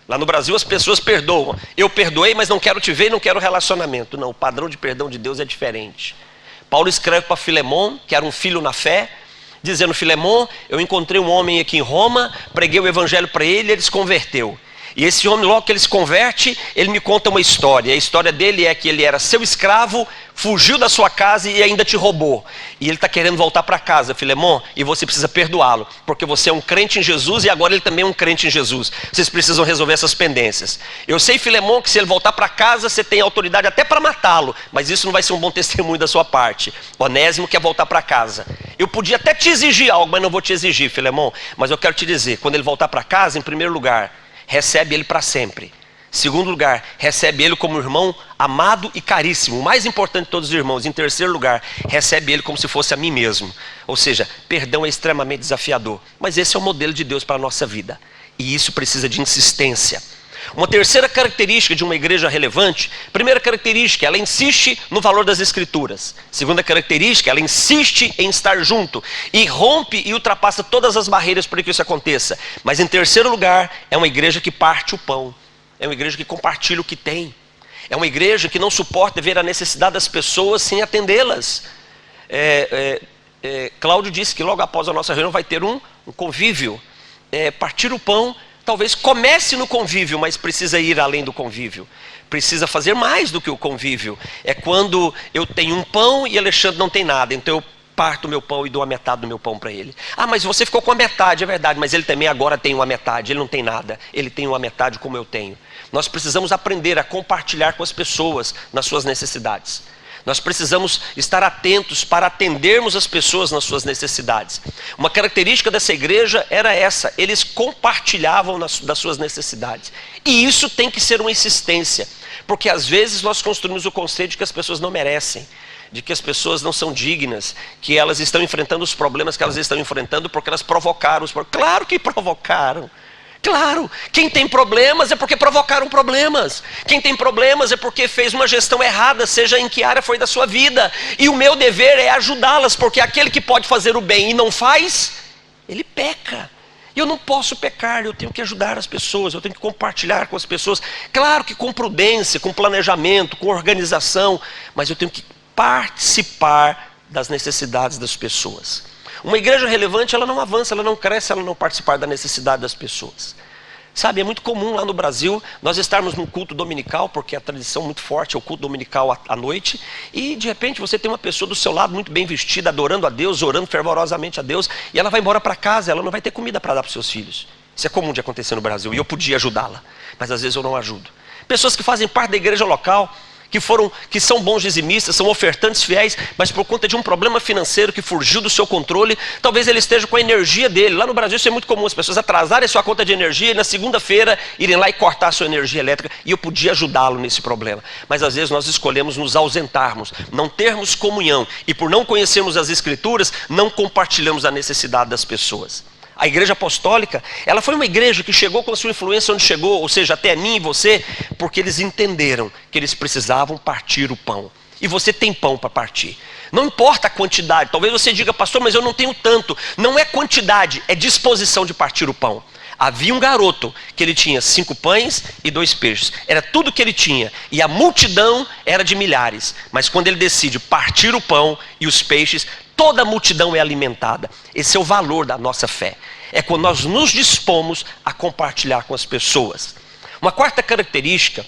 Lá no Brasil as pessoas perdoam. Eu perdoei, mas não quero te ver e não quero relacionamento. Não, o padrão de perdão de Deus é diferente. Paulo escreve para Filemon, que era um filho na fé, dizendo: Filemon, eu encontrei um homem aqui em Roma, preguei o evangelho para ele, ele se converteu. E esse homem, logo que ele se converte, ele me conta uma história. A história dele é que ele era seu escravo, fugiu da sua casa e ainda te roubou. E ele está querendo voltar para casa, Filemon, e você precisa perdoá-lo, porque você é um crente em Jesus e agora ele também é um crente em Jesus. Vocês precisam resolver essas pendências. Eu sei, Filemon, que se ele voltar para casa, você tem autoridade até para matá-lo, mas isso não vai ser um bom testemunho da sua parte. Onésimo quer voltar para casa. Eu podia até te exigir algo, mas não vou te exigir, Filemon. Mas eu quero te dizer, quando ele voltar para casa, em primeiro lugar, recebe ele para sempre. Segundo lugar, recebe ele como irmão amado e caríssimo, o mais importante de todos os irmãos. Em terceiro lugar, recebe ele como se fosse a mim mesmo. Ou seja, perdão é extremamente desafiador, mas esse é o modelo de Deus para a nossa vida, e isso precisa de insistência. Uma terceira característica de uma igreja relevante: primeira característica, ela insiste no valor das escrituras. Segunda característica, ela insiste em estar junto e rompe e ultrapassa todas as barreiras para que isso aconteça. Mas em terceiro lugar, é uma igreja que parte o pão, é uma igreja que compartilha o que tem, é uma igreja que não suporta ver a necessidade das pessoas sem atendê-las. Cláudio disse que logo após a nossa reunião vai ter um convívio. Partir o pão talvez comece no convívio, mas precisa ir além do convívio. Precisa fazer mais do que o convívio. É quando eu tenho um pão e Alexandre não tem nada, então eu parto o meu pão e dou a metade do meu pão para ele. Ah, mas você ficou com a metade, é verdade, mas ele também agora tem uma metade, ele não tem nada, ele tem uma metade como eu tenho. Nós precisamos aprender a compartilhar com as pessoas nas suas necessidades. Nós precisamos estar atentos para atendermos as pessoas nas suas necessidades. Uma característica dessa igreja era essa: eles compartilhavam das suas necessidades. E isso tem que ser uma insistência, porque às vezes nós construímos o conceito de que as pessoas não merecem, de que as pessoas não são dignas, que elas estão enfrentando os problemas que elas estão enfrentando porque elas provocaram os problemas. Claro que provocaram. Claro, quem tem problemas é porque provocaram problemas. Quem tem problemas é porque fez uma gestão errada, seja em que área foi da sua vida. E o meu dever é ajudá-las, porque aquele que pode fazer o bem e não faz, ele peca. E eu não posso pecar, eu tenho que ajudar as pessoas, eu tenho que compartilhar com as pessoas. Claro que com prudência, com planejamento, com organização, mas eu tenho que participar das necessidades das pessoas. Uma igreja relevante, ela não avança, ela não cresce, ela não participar da necessidade das pessoas. Sabe, é muito comum lá no Brasil nós estarmos num culto dominical, porque a tradição muito forte é o culto dominical à noite, e de repente você tem uma pessoa do seu lado muito bem vestida, adorando a Deus, orando fervorosamente a Deus, e ela vai embora para casa, ela não vai ter comida para dar para os seus filhos. Isso é comum de acontecer no Brasil, e eu podia ajudá-la, mas às vezes eu não ajudo. Pessoas que fazem parte da igreja local, que são bons dizimistas, são ofertantes fiéis, mas por conta de um problema financeiro que fugiu do seu controle, talvez ele esteja com a energia dele. Lá no Brasil isso é muito comum, as pessoas atrasarem a sua conta de energia e na segunda-feira irem lá e cortar a sua energia elétrica, e eu podia ajudá-lo nesse problema. Mas às vezes nós escolhemos nos ausentarmos, não termos comunhão, e por não conhecermos as Escrituras, não compartilhamos a necessidade das pessoas. A igreja apostólica, ela foi uma igreja que chegou com a sua influência onde chegou, ou seja, até mim e você, porque eles entenderam que eles precisavam partir o pão. E você tem pão para partir. Não importa a quantidade, talvez você diga, pastor, mas eu não tenho tanto. Não é quantidade, é disposição de partir o pão. Havia um garoto que ele tinha 5 pães e 2 peixes. Era tudo que ele tinha. E a multidão era de milhares. Mas quando ele decide partir o pão e os peixes, toda a multidão é alimentada. Esse é o valor da nossa fé. É quando nós nos dispomos a compartilhar com as pessoas. Uma quarta característica,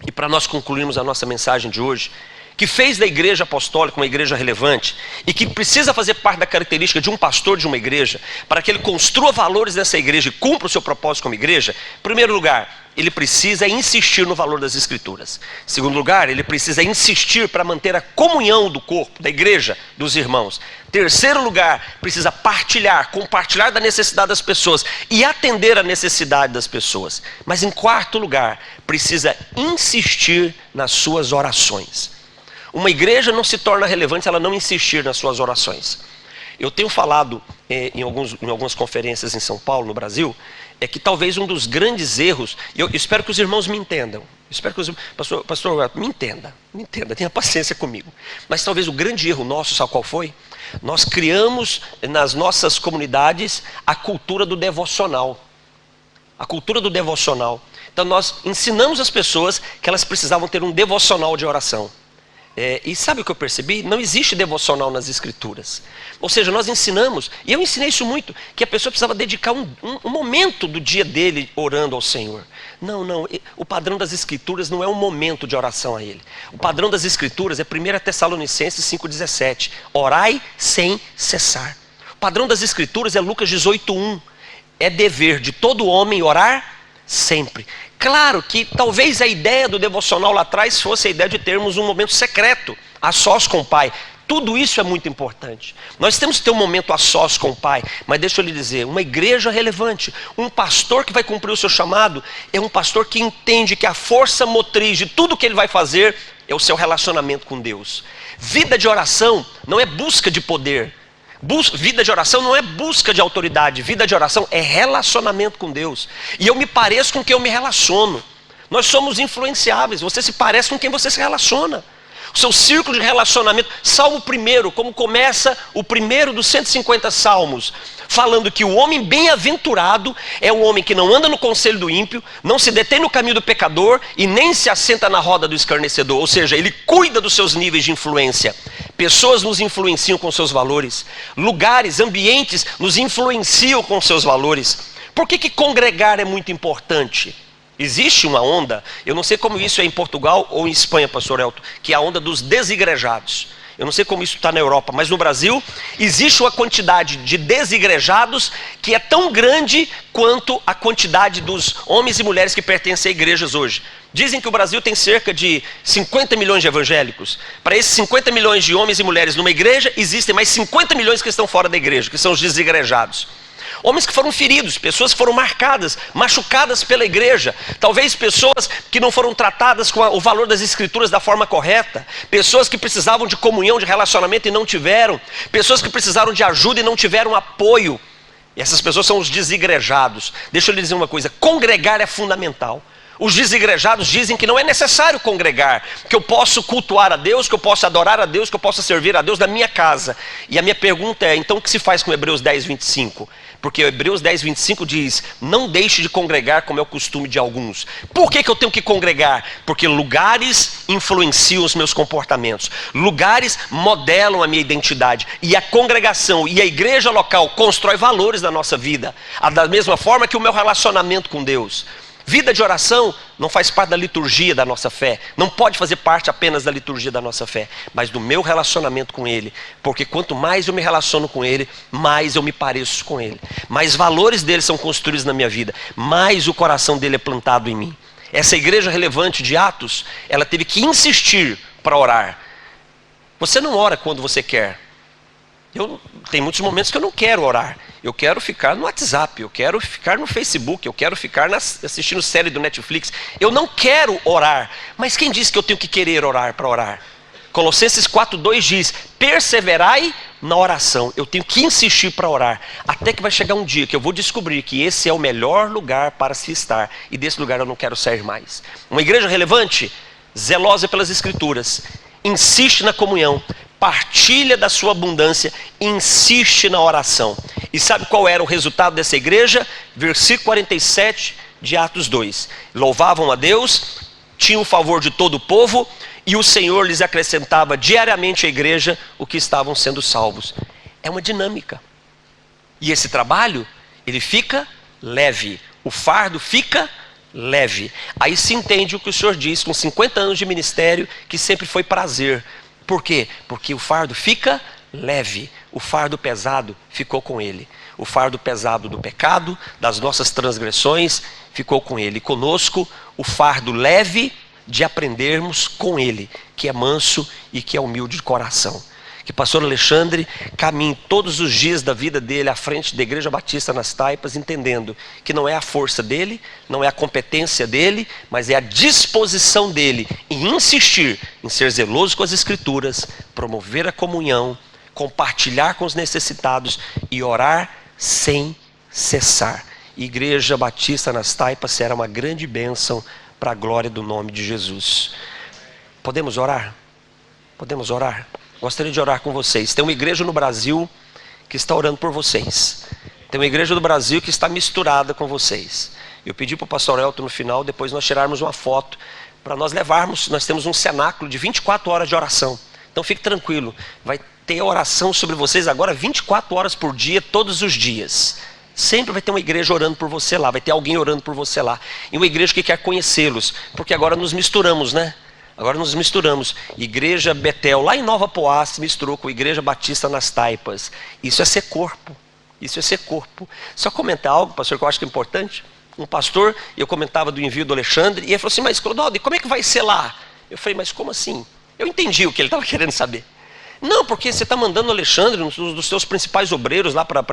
e para nós concluirmos a nossa mensagem de hoje, que fez da igreja apostólica uma igreja relevante e que precisa fazer parte da característica de um pastor de uma igreja, para que ele construa valores nessa igreja e cumpra o seu propósito como igreja. Em primeiro lugar, ele precisa insistir no valor das Escrituras. Em segundo lugar, ele precisa insistir para manter a comunhão do corpo, da igreja, dos irmãos. Em terceiro lugar, precisa compartilhar da necessidade das pessoas e atender a necessidade das pessoas. Mas em quarto lugar, precisa insistir nas suas orações. Uma igreja não se torna relevante se ela não insistir nas suas orações. Eu tenho falado em algumas conferências em São Paulo, no Brasil, que talvez um dos grandes erros, e eu espero que os irmãos me entendam, pastor, me entenda, tenha paciência comigo, mas talvez o grande erro nosso, sabe qual foi? Nós criamos nas nossas comunidades a cultura do devocional. A cultura do devocional. Então nós ensinamos as pessoas que elas precisavam ter um devocional de oração. E sabe o que eu percebi? Não existe devocional nas Escrituras. Ou seja, nós ensinamos, e eu ensinei isso muito, que a pessoa precisava dedicar um momento do dia dele orando ao Senhor. Não, o padrão das Escrituras não é um momento de oração a Ele. O padrão das Escrituras é 1 Tessalonicenses 5,17. Orai sem cessar. O padrão das Escrituras é Lucas 18,1. É dever de todo homem orar sempre. Claro que talvez a ideia do devocional lá atrás fosse a ideia de termos um momento secreto, a sós com o Pai. Tudo isso é muito importante. Nós temos que ter um momento a sós com o Pai, mas deixa eu lhe dizer, uma igreja relevante, um pastor que vai cumprir o seu chamado, é um pastor que entende que a força motriz de tudo que ele vai fazer é o seu relacionamento com Deus. Vida de oração não é busca de poder. Vida de oração não é busca de autoridade. Vida de oração é relacionamento com Deus. E eu me pareço com quem eu me relaciono. Nós somos influenciáveis. Você se parece com quem você se relaciona. O seu círculo de relacionamento. Salmo 1, como começa o primeiro dos 150 salmos, falando que o homem bem-aventurado é o homem que não anda no conselho do ímpio, não se detém no caminho do pecador e nem se assenta na roda do escarnecedor. Ou seja, ele cuida dos seus níveis de influência. Pessoas nos influenciam com seus valores. Lugares, ambientes nos influenciam com seus valores. Por que congregar é muito importante? Existe uma onda, eu não sei como isso é em Portugal ou em Espanha, pastor Elton, que é a onda dos desigrejados. Eu não sei como isso está na Europa, mas no Brasil existe uma quantidade de desigrejados que é tão grande quanto a quantidade dos homens e mulheres que pertencem a igrejas hoje. Dizem que o Brasil tem cerca de 50 milhões de evangélicos. Para esses 50 milhões de homens e mulheres numa igreja, existem mais 50 milhões que estão fora da igreja, que são os desigrejados. Homens que foram feridos, pessoas que foram marcadas, machucadas pela igreja. Talvez pessoas que não foram tratadas com o valor das Escrituras da forma correta. Pessoas que precisavam de comunhão, de relacionamento e não tiveram. Pessoas que precisaram de ajuda e não tiveram apoio. E essas pessoas são os desigrejados. Deixa eu lhe dizer uma coisa, congregar é fundamental. Os desigrejados dizem que não é necessário congregar, que eu posso cultuar a Deus, que eu posso adorar a Deus, que eu posso servir a Deus na minha casa. E a minha pergunta é, então o que se faz com Hebreus 10, 25? Porque Hebreus 10, 25 diz, não deixe de congregar como é o costume de alguns. Por que eu tenho que congregar? Porque lugares influenciam os meus comportamentos. Lugares modelam a minha identidade. E a congregação e a igreja local constrói valores da nossa vida. Da mesma forma que o meu relacionamento com Deus. Vida de oração não faz parte da liturgia da nossa fé. Não pode fazer parte apenas da liturgia da nossa fé. Mas do meu relacionamento com Ele. Porque quanto mais eu me relaciono com Ele, mais eu me pareço com Ele. Mais valores dele são construídos na minha vida. Mais o coração dele é plantado em mim. Essa igreja relevante de Atos, ela teve que insistir para orar. Você não ora quando você quer. Tem muitos momentos que eu não quero orar. Eu quero ficar no WhatsApp, eu quero ficar no Facebook, eu quero ficar assistindo série do Netflix. Eu não quero orar. Mas quem disse que eu tenho que querer orar para orar? Colossenses 4:2 diz: perseverai na oração. Eu tenho que insistir para orar. Até que vai chegar um dia que eu vou descobrir que esse é o melhor lugar para se estar. E desse lugar eu não quero sair mais. Uma igreja relevante, zelosa pelas Escrituras, insiste na comunhão, partilha da sua abundância, insiste na oração. E sabe qual era o resultado dessa igreja? Versículo 47 de Atos 2. Louvavam a Deus, tinham o favor de todo o povo, e o Senhor lhes acrescentava diariamente à igreja o que estavam sendo salvos. É uma dinâmica. E esse trabalho, ele fica leve. O fardo fica leve. Aí se entende o que o Senhor diz, com 50 anos de ministério, que sempre foi prazer. Por quê? Porque o fardo fica leve. O fardo pesado ficou com ele. O fardo pesado do pecado, das nossas transgressões, ficou com ele. E conosco, o fardo leve de aprendermos com ele, que é manso e que é humilde de coração. Que o pastor Alexandre caminhe todos os dias da vida dele à frente da Igreja Batista nas Taipas, entendendo que não é a força dele, não é a competência dele, mas é a disposição dele em insistir em ser zeloso com as Escrituras, promover a comunhão, compartilhar com os necessitados e orar sem cessar. Igreja Batista nas Taipas será uma grande bênção para a glória do nome de Jesus. Podemos orar? Podemos orar? Gostaria de orar com vocês. Tem uma igreja no Brasil que está orando por vocês. Tem uma igreja do Brasil que está misturada com vocês. Eu pedi para o pastor Elton no final, depois nós tirarmos uma foto, para nós levarmos, nós temos um cenáculo de 24 horas de oração. Então fique tranquilo, vai ter oração sobre vocês agora 24 horas por dia, todos os dias. Sempre vai ter uma igreja orando por você lá, vai ter alguém orando por você lá. E uma igreja que quer conhecê-los, porque agora nos misturamos, né? Agora nos misturamos. Igreja Betel, lá em Nova Poá, se misturou com Igreja Batista nas Taipas. Isso é ser corpo. Isso é ser corpo. Só comentar algo, pastor, que eu acho que é importante. Um pastor, eu comentava do envio do Alexandre, e ele falou assim, mas Clodoaldo, como é que vai ser lá? Eu falei, mas como assim? Eu entendi o que ele estava querendo saber. Não, porque você está mandando o Alexandre, um dos seus principais obreiros lá para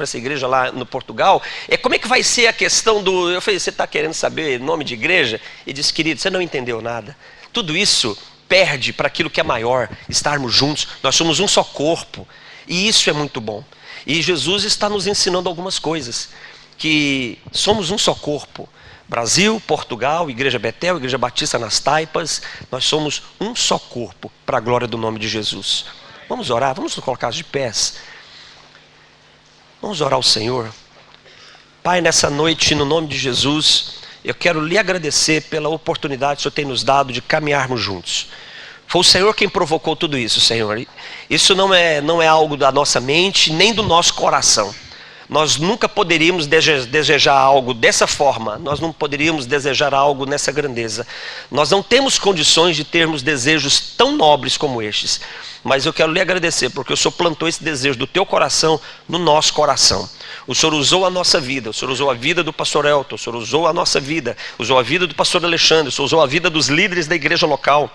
essa igreja lá no Portugal. Como é que vai ser a questão do... Eu falei, você está querendo saber nome de igreja? Ele disse, querido, você não entendeu nada. Tudo isso perde para aquilo que é maior, estarmos juntos. Nós somos um só corpo. E isso é muito bom. E Jesus está nos ensinando algumas coisas. Que somos um só corpo. Brasil, Portugal, Igreja Betel, Igreja Batista nas Taipas, nós somos um só corpo, para a glória do nome de Jesus. Vamos orar, vamos nos colocar de pés. Vamos orar ao Senhor. Pai, nessa noite, no nome de Jesus, eu quero lhe agradecer pela oportunidade que o Senhor tem nos dado de caminharmos juntos. Foi o Senhor quem provocou tudo isso, Senhor. Isso não é algo da nossa mente, nem do nosso coração. Nós nunca poderíamos desejar algo dessa forma, nós não poderíamos desejar algo nessa grandeza. Nós não temos condições de termos desejos tão nobres como estes. Mas eu quero lhe agradecer, porque o Senhor plantou esse desejo do teu coração no nosso coração. O Senhor usou a nossa vida, o Senhor usou a vida do pastor Elton, o Senhor usou a nossa vida, usou a vida do pastor Alexandre, o Senhor usou a vida dos líderes da igreja local.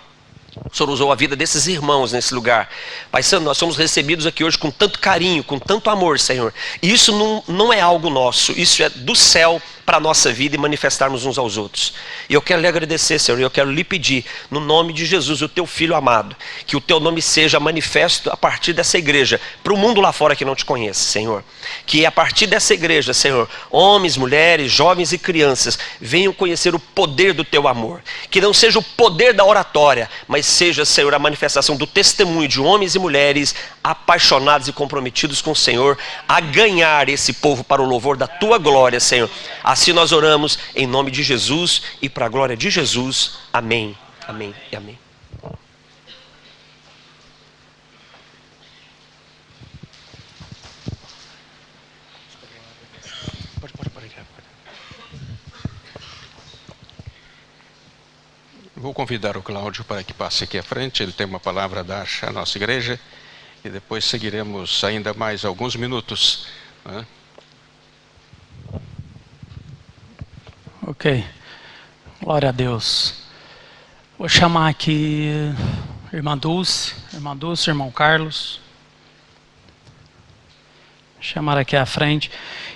O Senhor usou a vida desses irmãos nesse lugar. Pai Santo, nós somos recebidos aqui hoje com tanto carinho, com tanto amor, Senhor. E isso não é algo nosso, isso é do céu para a nossa vida e manifestarmos uns aos outros. E eu quero lhe agradecer, Senhor, e eu quero lhe pedir, no nome de Jesus, o teu Filho amado, que o teu nome seja manifesto a partir dessa igreja, para o mundo lá fora que não te conhece, Senhor. Que a partir dessa igreja, Senhor, homens, mulheres, jovens e crianças venham conhecer o poder do teu amor. Que não seja o poder da oratória, mas seja, Senhor, a manifestação do testemunho de homens e mulheres apaixonados e comprometidos com o Senhor, a ganhar esse povo para o louvor da tua glória, Senhor. Assim nós oramos em nome de Jesus e para a glória de Jesus. Amém, amém e amém. Vou convidar o Cláudio para que passe aqui à frente. Ele tem uma palavra a dar à nossa igreja. E depois seguiremos ainda mais alguns minutos, né? Ok. Glória a Deus. Vou chamar aqui irmã Dulce, irmão Carlos. Chamar aqui à frente.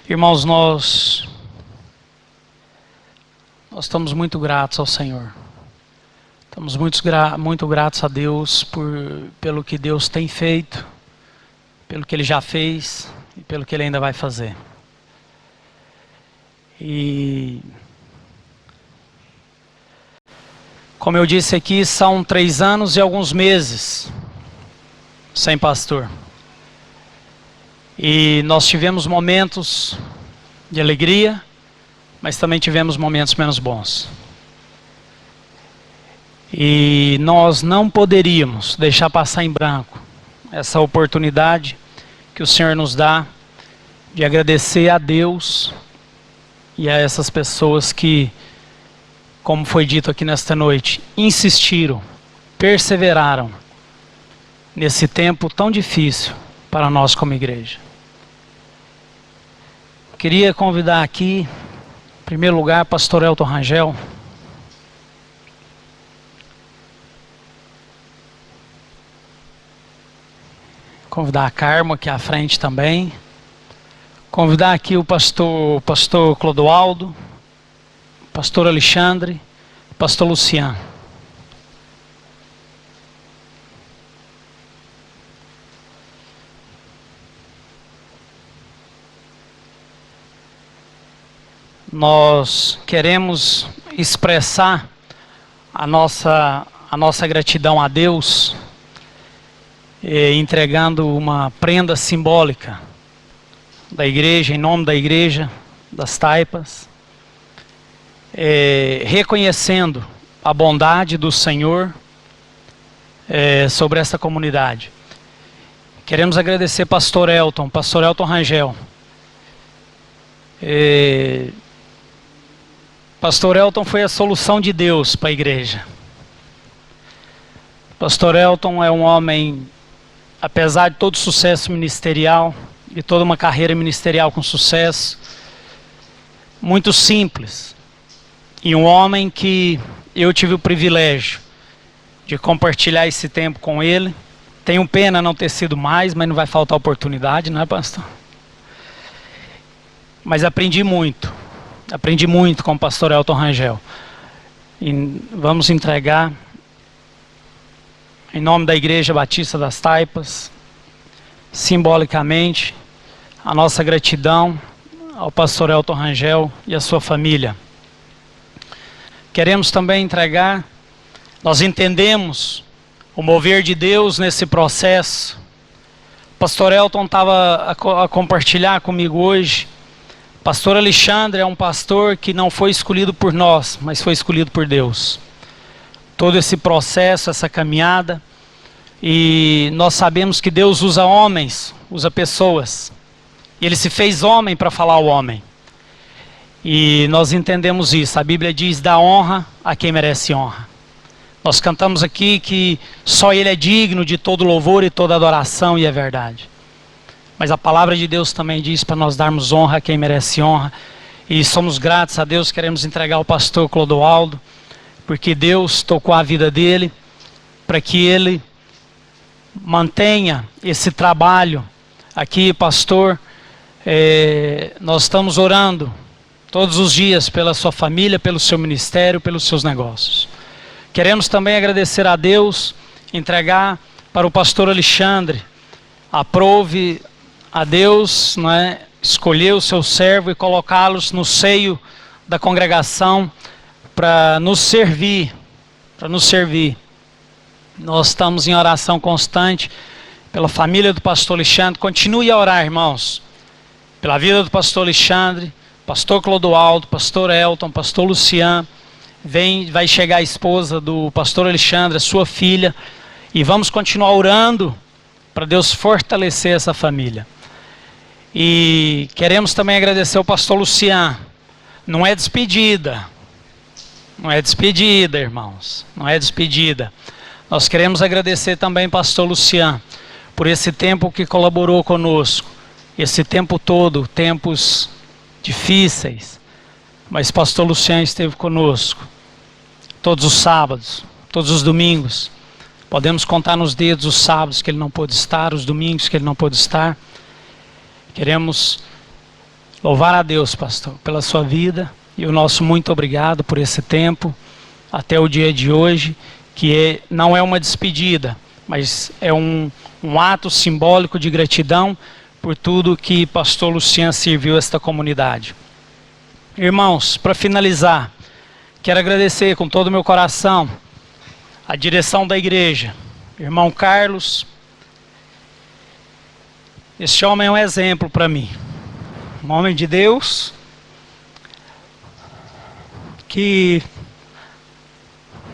Irmãos, nós estamos muito gratos ao Senhor. Estamos muito gratos a Deus pelo que Deus tem feito, pelo que Ele já fez e pelo que Ele ainda vai fazer. E como eu disse aqui, são 3 anos e alguns meses sem pastor. E nós tivemos momentos de alegria, mas também tivemos momentos menos bons. E nós não poderíamos deixar passar em branco essa oportunidade que o Senhor nos dá de agradecer a Deus e a essas pessoas que, como foi dito aqui nesta noite, insistiram, perseveraram nesse tempo tão difícil para nós como igreja. Queria convidar aqui, em primeiro lugar, pastor Elton Rangel. Convidar a Carmo aqui à frente também. Convidar aqui o pastor Clodoaldo, pastor Alexandre, pastor Luciano. Nós queremos expressar a nossa gratidão a Deus, entregando uma prenda simbólica da igreja, em nome da igreja, das Taipas, reconhecendo a bondade do Senhor sobre essa comunidade. Queremos agradecer pastor Elton Rangel. Pastor Elton foi a solução de Deus para a igreja. Pastor Elton é um homem, apesar de todo o sucesso ministerial, de toda uma carreira ministerial com sucesso, muito simples. E um homem que eu tive o privilégio de compartilhar esse tempo com ele. Tenho pena não ter sido mais, mas não vai faltar oportunidade, não é, pastor? Mas aprendi muito com o pastor Elton Rangel. E vamos entregar, em nome da Igreja Batista das Taipas, simbolicamente, a nossa gratidão ao pastor Elton Rangel e à sua família. Queremos também entregar, nós entendemos o mover de Deus nesse processo. O pastor Elton estava a compartilhar comigo hoje. Pastor Alexandre é um pastor que não foi escolhido por nós, mas foi escolhido por Deus. Todo esse processo, essa caminhada, e nós sabemos que Deus usa homens, usa pessoas. E Ele se fez homem para falar ao homem. E nós entendemos isso. A Bíblia diz: dá honra a quem merece honra. Nós cantamos aqui que só Ele é digno de todo louvor e toda adoração, e é verdade. Mas a palavra de Deus também diz para nós darmos honra a quem merece honra. E somos gratos a Deus, queremos entregar ao pastor Clodoaldo, porque Deus tocou a vida dele, para que ele mantenha esse trabalho aqui, pastor. Nós estamos orando todos os dias pela sua família, pelo seu ministério, pelos seus negócios. Queremos também agradecer a Deus, entregar para o pastor Alexandre. Aprove a Deus, não é, escolher o seu servo e colocá-los no seio da congregação para nos servir, Nós estamos em oração constante pela família do pastor Alexandre. Continue a orar, irmãos, pela vida do pastor Alexandre, pastor Clodoaldo, pastor Elton, pastor Luciano. Vai chegar a esposa do pastor Alexandre, a sua filha, e vamos continuar orando para Deus fortalecer essa família. E queremos também agradecer ao pastor Luciano. Não é despedida, irmãos, não é despedida. Nós queremos agradecer também pastor Luciano por esse tempo que colaborou conosco, esse tempo todo, tempos difíceis, mas pastor Luciano esteve conosco todos os sábados, todos os domingos. Podemos contar nos dedos os sábados que ele não pôde estar, os domingos que ele não pôde estar. Queremos louvar a Deus, pastor, pela sua vida e o nosso muito obrigado por esse tempo, até o dia de hoje, que não é uma despedida, mas é um ato simbólico de gratidão por tudo que pastor Luciano serviu esta comunidade. Irmãos, para finalizar, quero agradecer com todo o meu coração a direção da igreja, irmão Carlos. Este homem é um exemplo para mim, um homem de Deus, que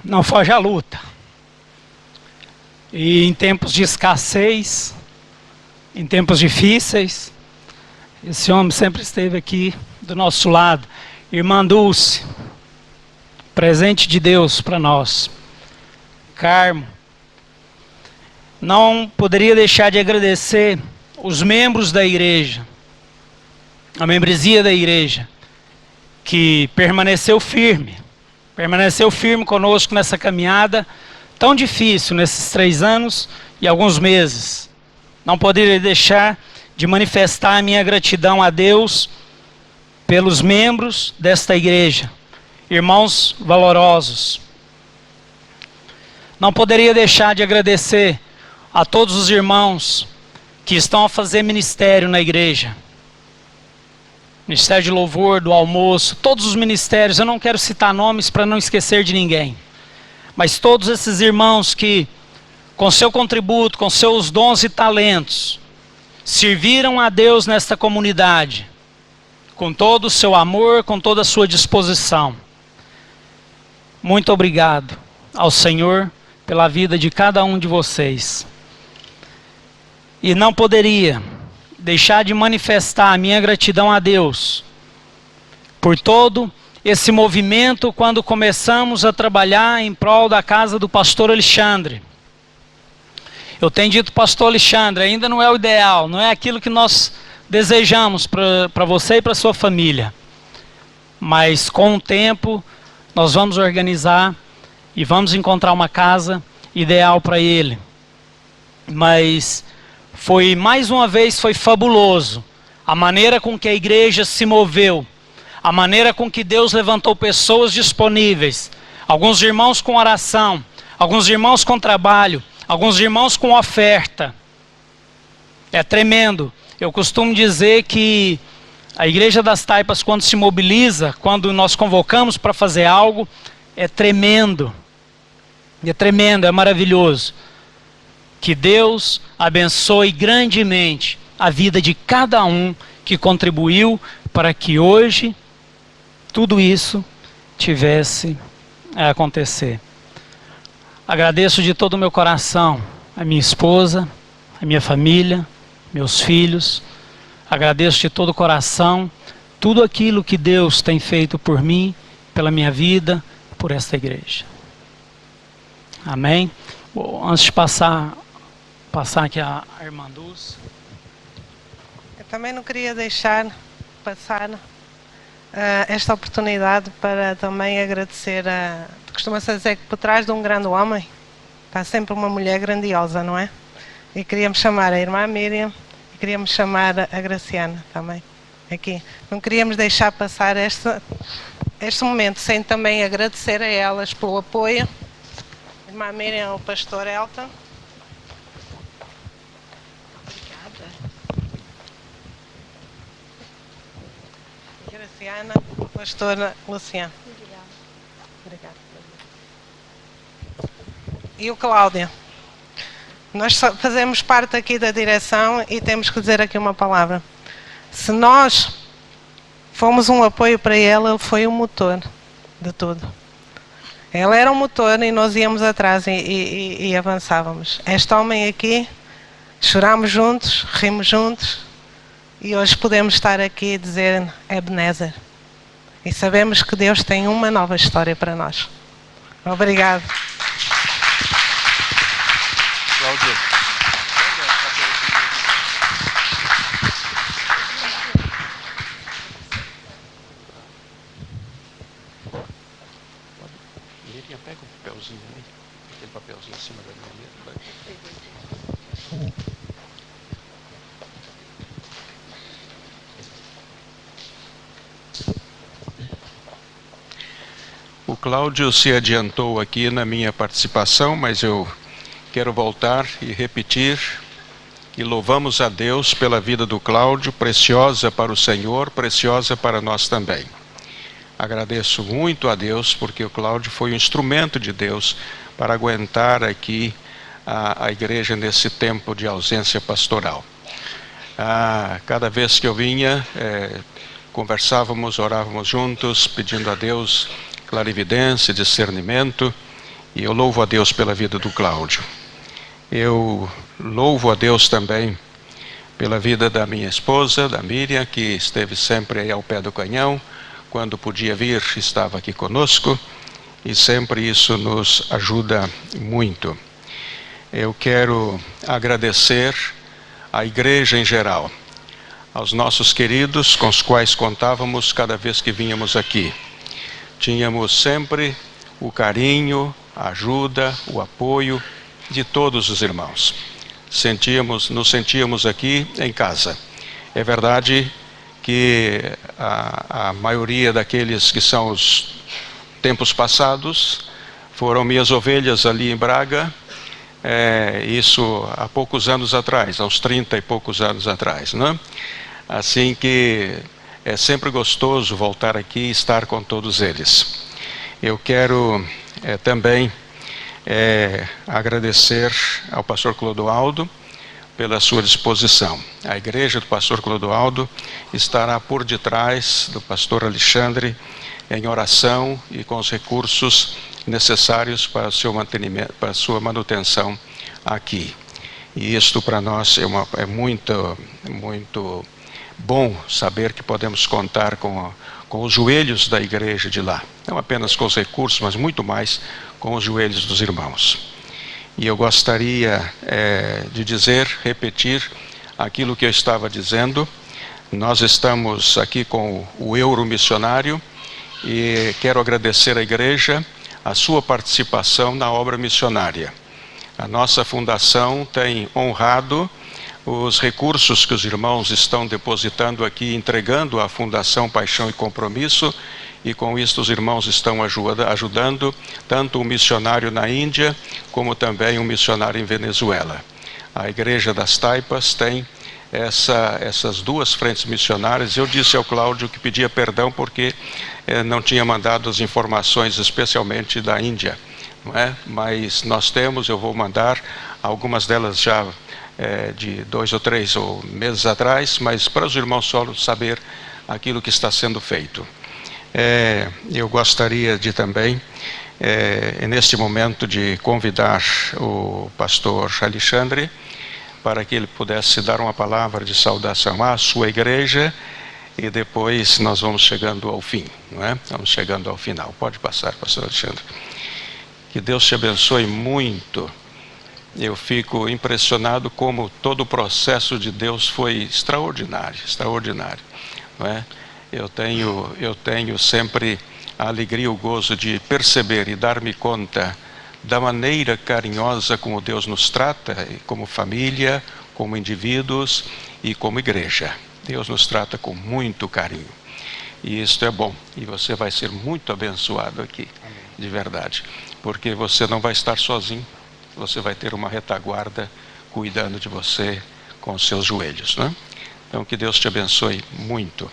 não foge à luta. E em tempos de escassez, em tempos difíceis, esse homem sempre esteve aqui do nosso lado. Irmã Dulce, presente de Deus para nós. Carmo, não poderia deixar de agradecer os membros da igreja, a membresia da igreja, que permaneceu firme conosco nessa caminhada tão difícil, nesses 3 anos e alguns meses. Não poderia deixar de manifestar a minha gratidão a Deus pelos membros desta igreja, irmãos valorosos. Não poderia deixar de agradecer a todos os irmãos que estão a fazer ministério na igreja. Ministério de louvor, do almoço, todos os ministérios. Eu não quero citar nomes para não esquecer de ninguém. Mas todos esses irmãos que, com seu contributo, com seus dons e talentos, serviram a Deus nesta comunidade, com todo o seu amor, com toda a sua disposição. Muito obrigado ao Senhor pela vida de cada um de vocês. E não poderia deixar de manifestar a minha gratidão a Deus por todo esse movimento quando começamos a trabalhar em prol da casa do pastor Alexandre. Eu tenho dito, pastor Alexandre, ainda não é o ideal, não é aquilo que nós desejamos para você e para sua família. Mas com o tempo nós vamos organizar e vamos encontrar uma casa ideal para ele. Mas foi, mais uma vez, foi fabuloso a maneira com que a igreja se moveu, a maneira com que Deus levantou pessoas disponíveis, alguns irmãos com oração, alguns irmãos com trabalho, alguns irmãos com oferta. É tremendo. Eu costumo dizer que a Igreja das Taipas, quando se mobiliza, quando nós convocamos para fazer algo, é tremendo. É tremendo, é maravilhoso. Que Deus abençoe grandemente a vida de cada um que contribuiu para que hoje tudo isso tivesse a acontecer. Agradeço de todo o meu coração a minha esposa, a minha família, meus filhos. Agradeço de todo o coração tudo aquilo que Deus tem feito por mim, pela minha vida, por esta igreja. Amém? Bom, antes de passar aqui a irmã Dulce. Eu também não queria deixar passar esta oportunidade para também agradecer costuma-se dizer que por trás de um grande homem está sempre uma mulher grandiosa, não é? E queríamos chamar a irmã Miriam e queríamos chamar a Graciana também aqui. Não queríamos deixar passar este momento sem também agradecer a elas pelo apoio. A irmã Miriam ao pastor Elton. Graciana, pastora Luciano. Obrigada. E o Cláudio. Nós fazemos parte aqui da direção e temos que dizer aqui uma palavra. Se nós fomos um apoio para ela, ele foi o motor de tudo. Ela era o motor e nós íamos atrás e avançávamos. Este homem aqui, chorámos juntos, rimos juntos. E hoje podemos estar aqui e dizer Ebenezer. E sabemos que Deus tem uma nova história para nós. Obrigado. Cláudio. Miriam, pega o papelzinho aí. Aquele papelzinho em cima da minha mesa. O Cláudio se adiantou aqui na minha participação, mas eu quero voltar e repetir. E louvamos a Deus pela vida do Cláudio, preciosa para o Senhor, preciosa para nós também. Agradeço muito a Deus, porque o Cláudio foi um instrumento de Deus para aguentar aqui a igreja nesse tempo de ausência pastoral. Cada vez que eu vinha, conversávamos, orávamos juntos, pedindo a Deus clarividência, discernimento, e eu louvo a Deus pela vida do Cláudio. Eu louvo a Deus também pela vida da minha esposa, da Miriam, que esteve sempre aí ao pé do canhão. Quando podia vir, estava aqui conosco, e sempre isso nos ajuda muito. Eu quero agradecer à igreja em geral, aos nossos queridos com os quais contávamos cada vez que vínhamos aqui. Tínhamos sempre o carinho, a ajuda, o apoio de todos os irmãos. Nos sentíamos aqui em casa. É verdade que a maioria daqueles que são os tempos passados foram minhas ovelhas ali em Braga, isso há poucos anos atrás, há uns 30 e poucos anos atrás, né? Assim que é sempre gostoso voltar aqui e estar com todos eles. Eu quero também agradecer ao pastor Clodoaldo pela sua disposição. A igreja do pastor Clodoaldo estará por detrás do pastor Alexandre em oração e com os recursos necessários para o seu mantenimento, para a sua manutenção aqui. E isto para nós é muito bom saber que podemos contar com os joelhos da igreja de lá. Não apenas com os recursos, mas muito mais com os joelhos dos irmãos. E eu gostaria de repetir aquilo que eu estava dizendo. Nós estamos aqui com o Euro Missionário e quero agradecer à igreja a sua participação na obra missionária. A nossa fundação tem honrado os recursos que os irmãos estão depositando aqui, entregando à Fundação Paixão e Compromisso, e com isso os irmãos estão ajudando tanto um missionário na Índia, como também um missionário em Venezuela. A Igreja das Taipas tem essas duas frentes missionárias. Eu disse ao Cláudio que pedia perdão porque não tinha mandado as informações especialmente da Índia, não é? Mas nós temos, eu vou mandar algumas delas já de 2 ou 3 meses atrás, mas para os irmãos só saber aquilo que está sendo feito. Eu gostaria de também, neste momento, de convidar o pastor Alexandre para que ele pudesse dar uma palavra de saudação à sua igreja, e depois nós vamos chegando ao fim, não é? Vamos chegando ao final. Pode passar, pastor Alexandre. Que Deus te abençoe muito. Eu fico impressionado como todo o processo de Deus foi extraordinário, extraordinário, não é? Eu tenho sempre a alegria e o gozo de perceber e dar-me conta da maneira carinhosa como Deus nos trata, como família, como indivíduos e como igreja. Deus nos trata com muito carinho. E isto é bom. E você vai ser muito abençoado aqui, de verdade. Porque você não vai estar sozinho. Você vai ter uma retaguarda cuidando de você com os seus joelhos, né? Então que Deus te abençoe muito.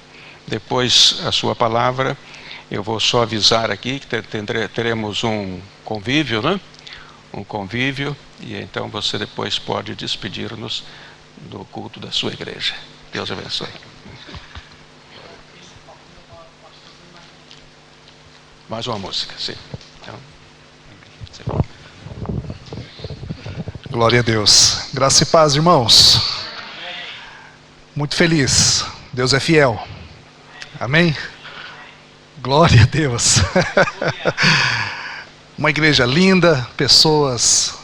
Depois a sua palavra, eu vou só avisar aqui que teremos um convívio, né? Um convívio, e então você depois pode despedir-nos do culto da sua igreja. Deus abençoe. Mais uma música, sim. Então, sim. Glória a Deus. Graça e paz, irmãos. Muito feliz. Deus é fiel. Amém? Glória a Deus. Uma igreja linda, pessoas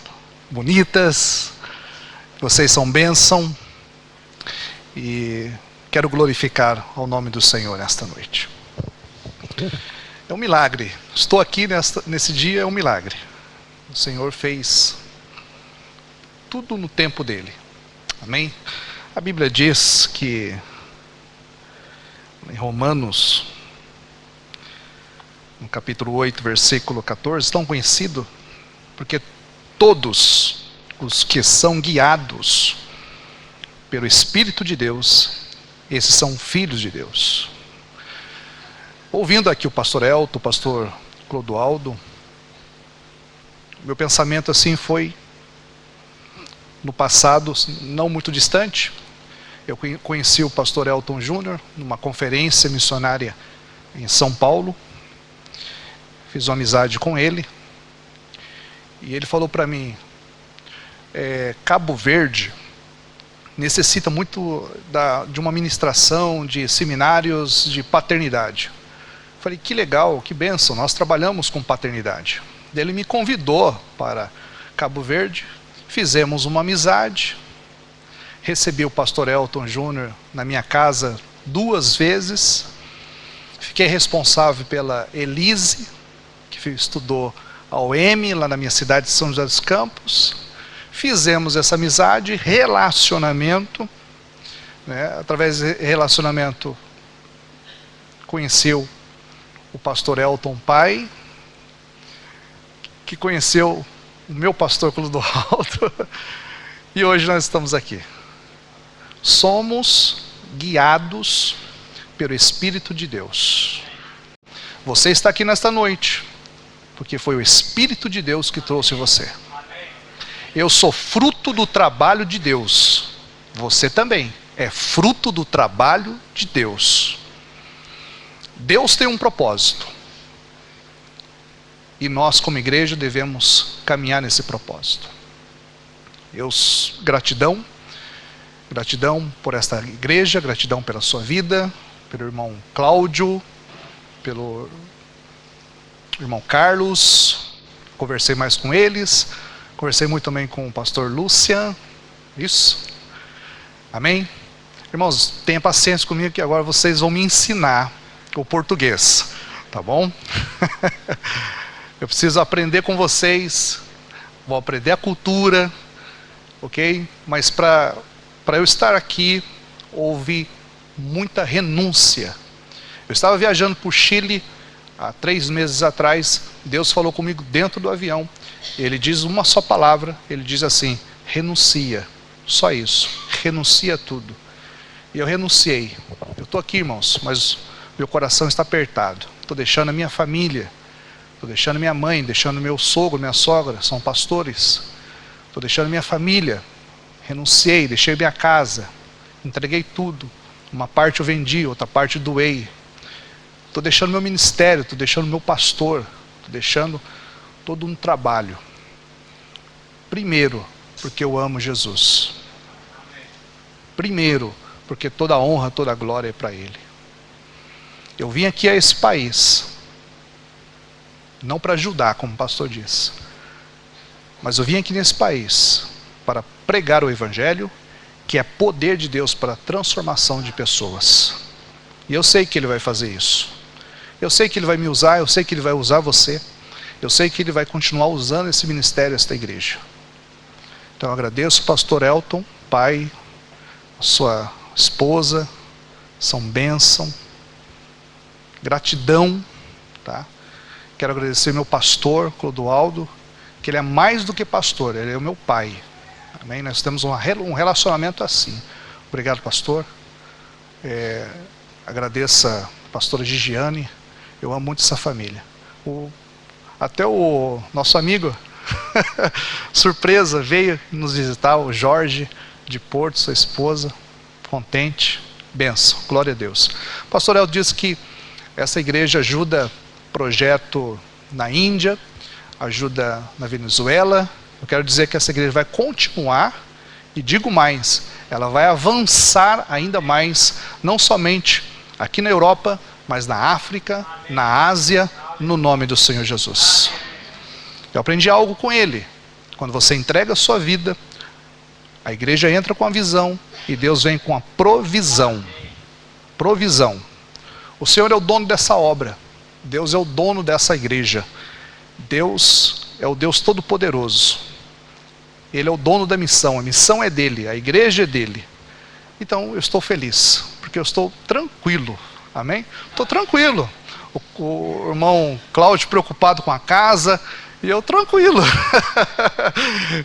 bonitas. Vocês são bênção. E quero glorificar ao nome do Senhor esta noite. É um milagre. Estou aqui nesse dia, é um milagre. O Senhor fez tudo no tempo dele. Amém? A Bíblia diz que em Romanos, no capítulo 8, versículo 14, tão conhecido, porque todos os que são guiados pelo Espírito de Deus, esses são filhos de Deus. Ouvindo aqui o pastor Elton, o pastor Clodoaldo, meu pensamento assim foi no passado, não muito distante. Eu conheci o pastor Elton Júnior numa conferência missionária em São Paulo. Fiz uma amizade com ele. E ele falou para mim, Cabo Verde necessita muito de uma ministração, de seminários de paternidade. Falei, que legal, que bênção, nós trabalhamos com paternidade. Ele me convidou para Cabo Verde, fizemos uma amizade, recebi o pastor Elton Júnior na minha casa 2 vezes, fiquei responsável pela Elise, que estudou a OM lá na minha cidade de São José dos Campos. Fizemos essa amizade, relacionamento, né? Através de relacionamento conheceu o pastor Elton pai, que conheceu o meu pastor Clodoaldo, e hoje nós estamos aqui. Somos guiados pelo Espírito de Deus. Você está aqui nesta noite, porque foi o Espírito de Deus que trouxe você. Eu sou fruto do trabalho de Deus. Você também é fruto do trabalho de Deus. Deus tem um propósito. E nós, como igreja, devemos caminhar nesse propósito. Gratidão por esta igreja, gratidão pela sua vida, pelo irmão Cláudio, pelo irmão Carlos. Conversei mais com eles. Conversei muito também com o pastor Lucian. Isso. Amém? Irmãos, tenha paciência comigo que agora vocês vão me ensinar o português. Tá bom? Eu preciso aprender com vocês. Vou aprender a cultura. Ok? Mas para eu estar aqui, houve muita renúncia. Eu estava viajando para o Chile há 3 meses atrás. Deus falou comigo dentro do avião. Ele diz uma só palavra. Ele diz assim, renuncia. Só isso. Renuncia a tudo. E eu renunciei. Eu estou aqui, irmãos, mas meu coração está apertado. Estou deixando a minha família. Estou deixando minha mãe, deixando meu sogro, minha sogra, são pastores. Estou deixando minha família. Renunciei, deixei minha casa. Entreguei tudo. Uma parte eu vendi, outra parte doei. Estou deixando meu ministério, estou deixando meu pastor. Estou deixando todo um trabalho. Primeiro, porque eu amo Jesus. Primeiro, porque toda a honra, toda a glória é para Ele. Eu vim aqui a esse país, não para ajudar, como o pastor disse, mas eu vim aqui nesse país para pregar o Evangelho, que é poder de Deus para a transformação de pessoas. E eu sei que Ele vai fazer isso. Eu sei que Ele vai me usar, eu sei que Ele vai usar você. Eu sei que Ele vai continuar usando esse ministério, esta igreja. Então eu agradeço o pastor Elton, pai, a sua esposa, são bênção. Gratidão, tá? Quero agradecer meu pastor, Clodoaldo, que ele é mais do que pastor, ele é o meu pai. Amém? Nós temos um relacionamento assim. Obrigado, pastor. Agradeço a pastora Gigiane, eu amo muito essa família. Até o nosso amigo, surpresa, veio nos visitar, o Jorge de Porto, sua esposa, contente, benção, glória a Deus. O pastor El disse que essa igreja ajuda projeto na Índia, ajuda na Venezuela. Eu quero dizer que essa igreja vai continuar, e digo mais, ela vai avançar ainda mais, não somente aqui na Europa, mas na África, na Ásia, no nome do Senhor Jesus. Eu aprendi algo com ele. Quando você entrega a sua vida, a igreja entra com a visão e Deus vem com a provisão. Provisão. O Senhor é o dono dessa obra. Deus é o dono dessa igreja. Deus é o Deus Todo-Poderoso. Ele é o dono da missão. A missão é dele, a igreja é dele. Então eu estou feliz, porque eu estou tranquilo. Amém? Estou tranquilo. O irmão Cláudio preocupado com a casa, e eu tranquilo.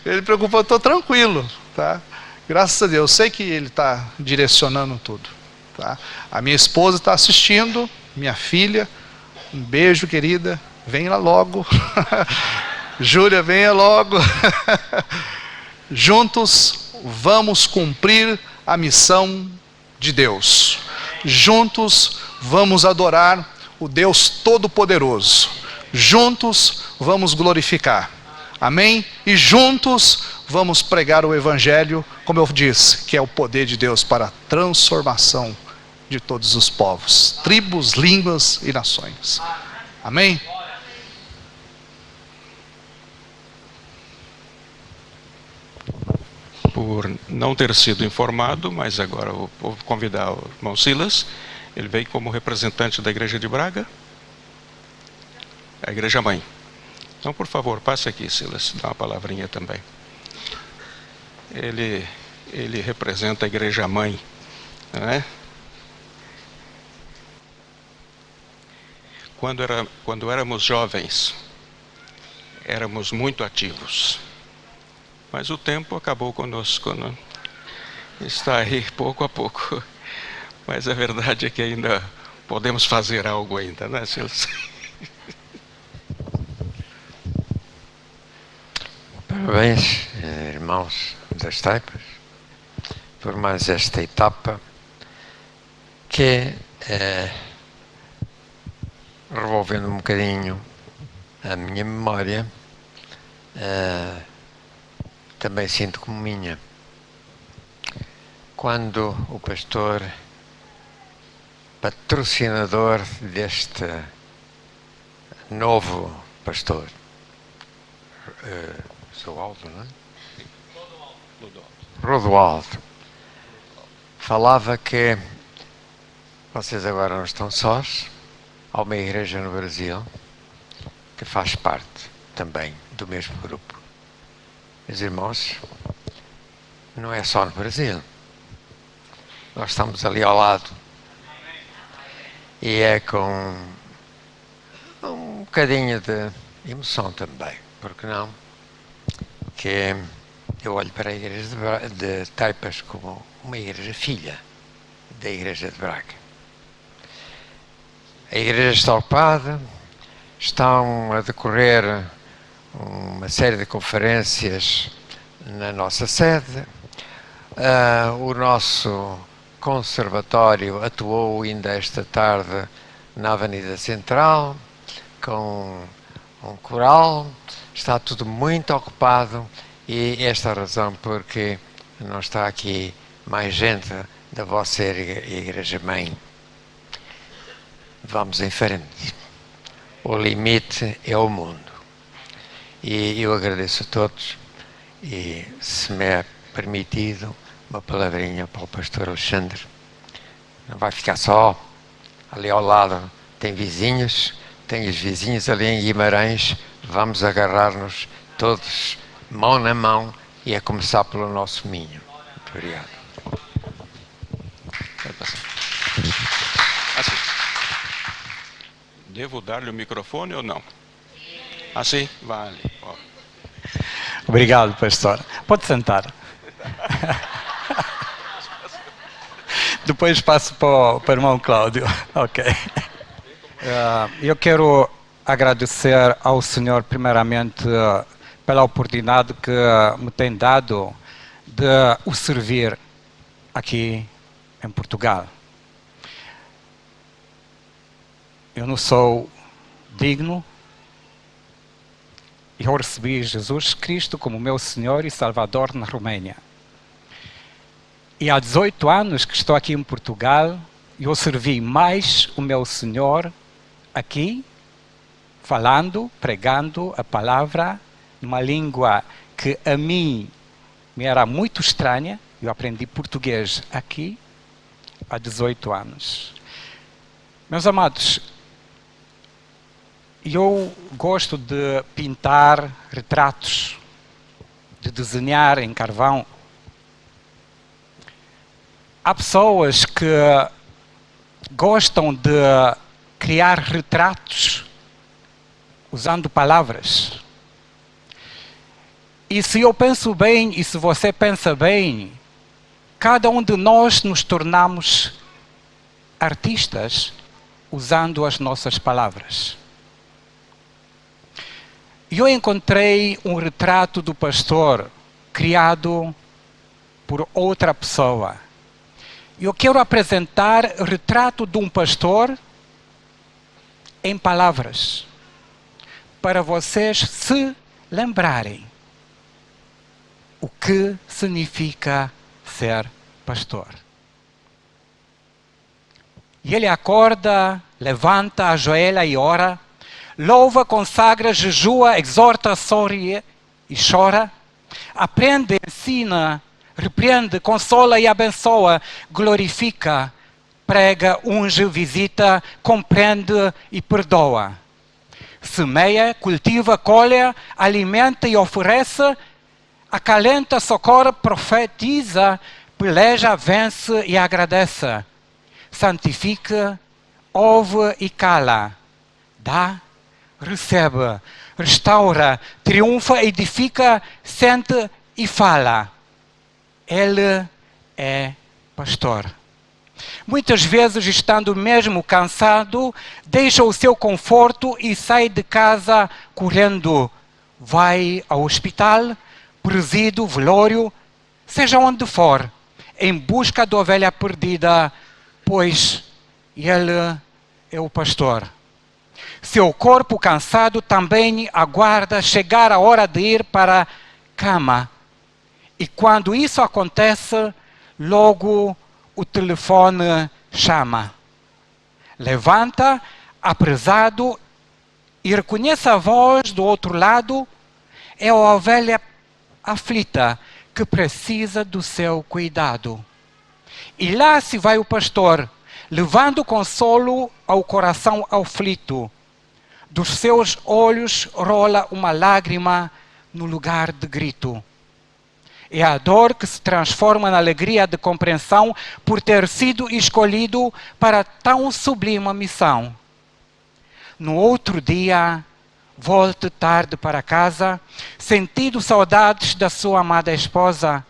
Ele preocupado, estou tranquilo, tá? Graças a Deus, eu sei que ele está direcionando tudo, tá? A minha esposa está assistindo, minha filha, um beijo, querida, venha logo. Júlia, venha logo. Juntos vamos cumprir a missão de Deus. Juntos vamos adorar o Deus Todo-Poderoso. Juntos vamos glorificar. Amém? E juntos vamos pregar o Evangelho, como eu disse, que é o poder de Deus para a transformação de todos os povos, tribos, línguas e nações. Amém? Por não ter sido informado, mas agora eu vou convidar o irmão Silas. Ele veio como representante da Igreja de Braga, a Igreja Mãe. Então, por favor, passe aqui, Silas, dá uma palavrinha também. Ele representa a Igreja Mãe, não é? Quando éramos jovens, éramos muito ativos. Mas o tempo acabou conosco, não? Está aí pouco a pouco. Mas a verdade é que ainda podemos fazer algo ainda, não é, Silas? Parabéns, irmãos das Taipas, por mais esta etapa que, revolvendo um bocadinho a minha memória, também sinto como minha. Quando o pastor, patrocinador deste novo pastor, Rodoaldo, não é? Rodoaldo, falava que vocês agora não estão sós, há uma igreja no Brasil que faz parte também do mesmo grupo. Meus irmãos, não é só no Brasil. Nós estamos ali ao lado. E é com um bocadinho de emoção também, porque não? Que eu olho para a igreja de Taipas como uma igreja filha da igreja de Braga. A igreja está ocupada, estão a decorrer uma série de conferências na nossa sede. O nosso conservatório atuou ainda esta tarde na Avenida Central com um coral. Está tudo muito ocupado e esta é a razão porque não está aqui mais gente da vossa igreja-mãe. Vamos em frente. O limite é o mundo. E eu agradeço a todos e, se me é permitido, uma palavrinha para o pastor Alexandre. Não vai ficar só. Ali ao lado tem vizinhos, tem os vizinhos ali em Guimarães. Vamos agarrar-nos todos, mão na mão, e a começar pelo nosso Minho. Muito obrigado. Assim. Devo dar-lhe o microfone ou não? Assim? Vale. Ó. Obrigado, pastor. Pode sentar. Depois passo para o irmão Cláudio. Ok. Eu quero agradecer ao Senhor, primeiramente, pela oportunidade que me tem dado de o servir aqui em Portugal. Eu não sou digno. Eu recebi Jesus Cristo como meu Senhor e Salvador na Roménia. E há 18 anos que estou aqui em Portugal, eu servi mais o meu Senhor aqui, falando, pregando a palavra numa língua que a mim me era muito estranha. Eu aprendi português aqui há 18 anos. Meus amados, Eu gosto de pintar retratos, de desenhar em carvão. Há pessoas que gostam de criar retratos usando palavras. E se eu penso bem, e se você pensa bem, cada um de nós nos tornamos artistas usando as nossas palavras. Eu encontrei um retrato do pastor criado por outra pessoa. Eu quero apresentar o retrato de um pastor em palavras, para vocês se lembrarem o que significa ser pastor. E ele acorda, levanta, ajoelha e ora, louva, consagra, jejua, exorta, sorri e chora, aprende, ensina, repreende, consola e abençoa, glorifica, prega, unge, visita, compreende e perdoa. Semeia, cultiva, colhe, alimenta e oferece, acalenta, socorre, profetiza, peleja, vence e agradece. Santifica, ouve e cala. Dá, recebe, restaura, triunfa, edifica, sente e fala. Ele é pastor. Muitas vezes, estando mesmo cansado, deixa o seu conforto e sai de casa correndo. Vai ao hospital, presídio, velório, seja onde for, em busca da ovelha perdida, pois ele é o pastor. Seu corpo cansado também aguarda chegar a hora de ir para a cama. E quando isso acontece, logo o telefone chama. Levanta, apressado, e reconhece a voz do outro lado. É a ovelha aflita que precisa do seu cuidado. E lá se vai o pastor, levando consolo ao coração aflito. Dos seus olhos rola uma lágrima no lugar de grito. É a dor que se transforma na alegria de compreensão por ter sido escolhido para tão sublime missão. No outro dia, volte tarde para casa, sentindo saudades da sua amada esposa.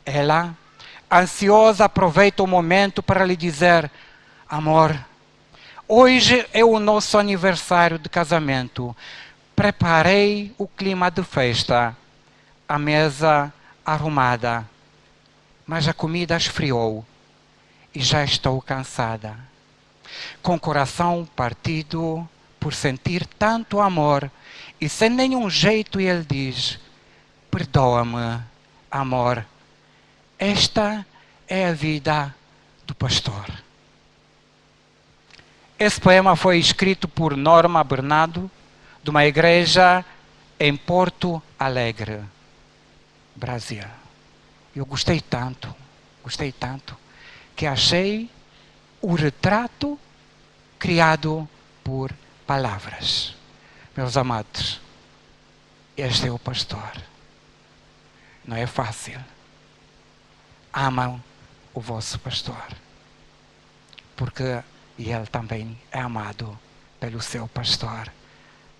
Ela, ansiosa, aproveita o momento para lhe dizer: amor, hoje é o nosso aniversário de casamento. Preparei o clima de festa, a mesa arrumada, mas a comida esfriou e já estou cansada. Com o coração partido por sentir tanto amor e sem nenhum jeito, ele diz: perdoa-me, amor. Esta é a vida do pastor. Esse poema foi escrito por Norma Bernardo, de uma igreja em Porto Alegre, Brasil. Eu gostei tanto, que achei o retrato criado por palavras. Meus amados, este é o pastor. Não é fácil. Amam o vosso pastor, porque ele também é amado pelo seu pastor,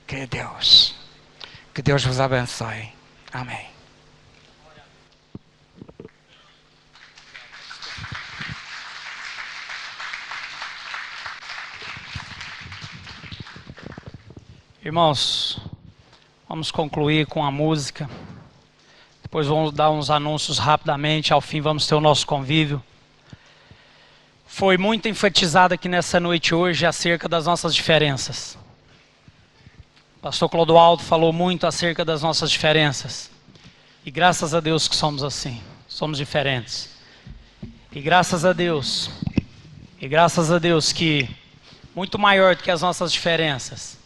que é Deus. Que Deus vos abençoe. Amém. Irmãos, vamos concluir com a música. Depois vamos dar uns anúncios rapidamente. Ao fim vamos ter o nosso convívio. Foi muito enfatizado aqui nessa noite hoje acerca das nossas diferenças. O pastor Clodoaldo falou muito acerca das nossas diferenças. E graças a Deus que somos assim. Somos diferentes. E graças a Deus que muito maior do que as nossas diferenças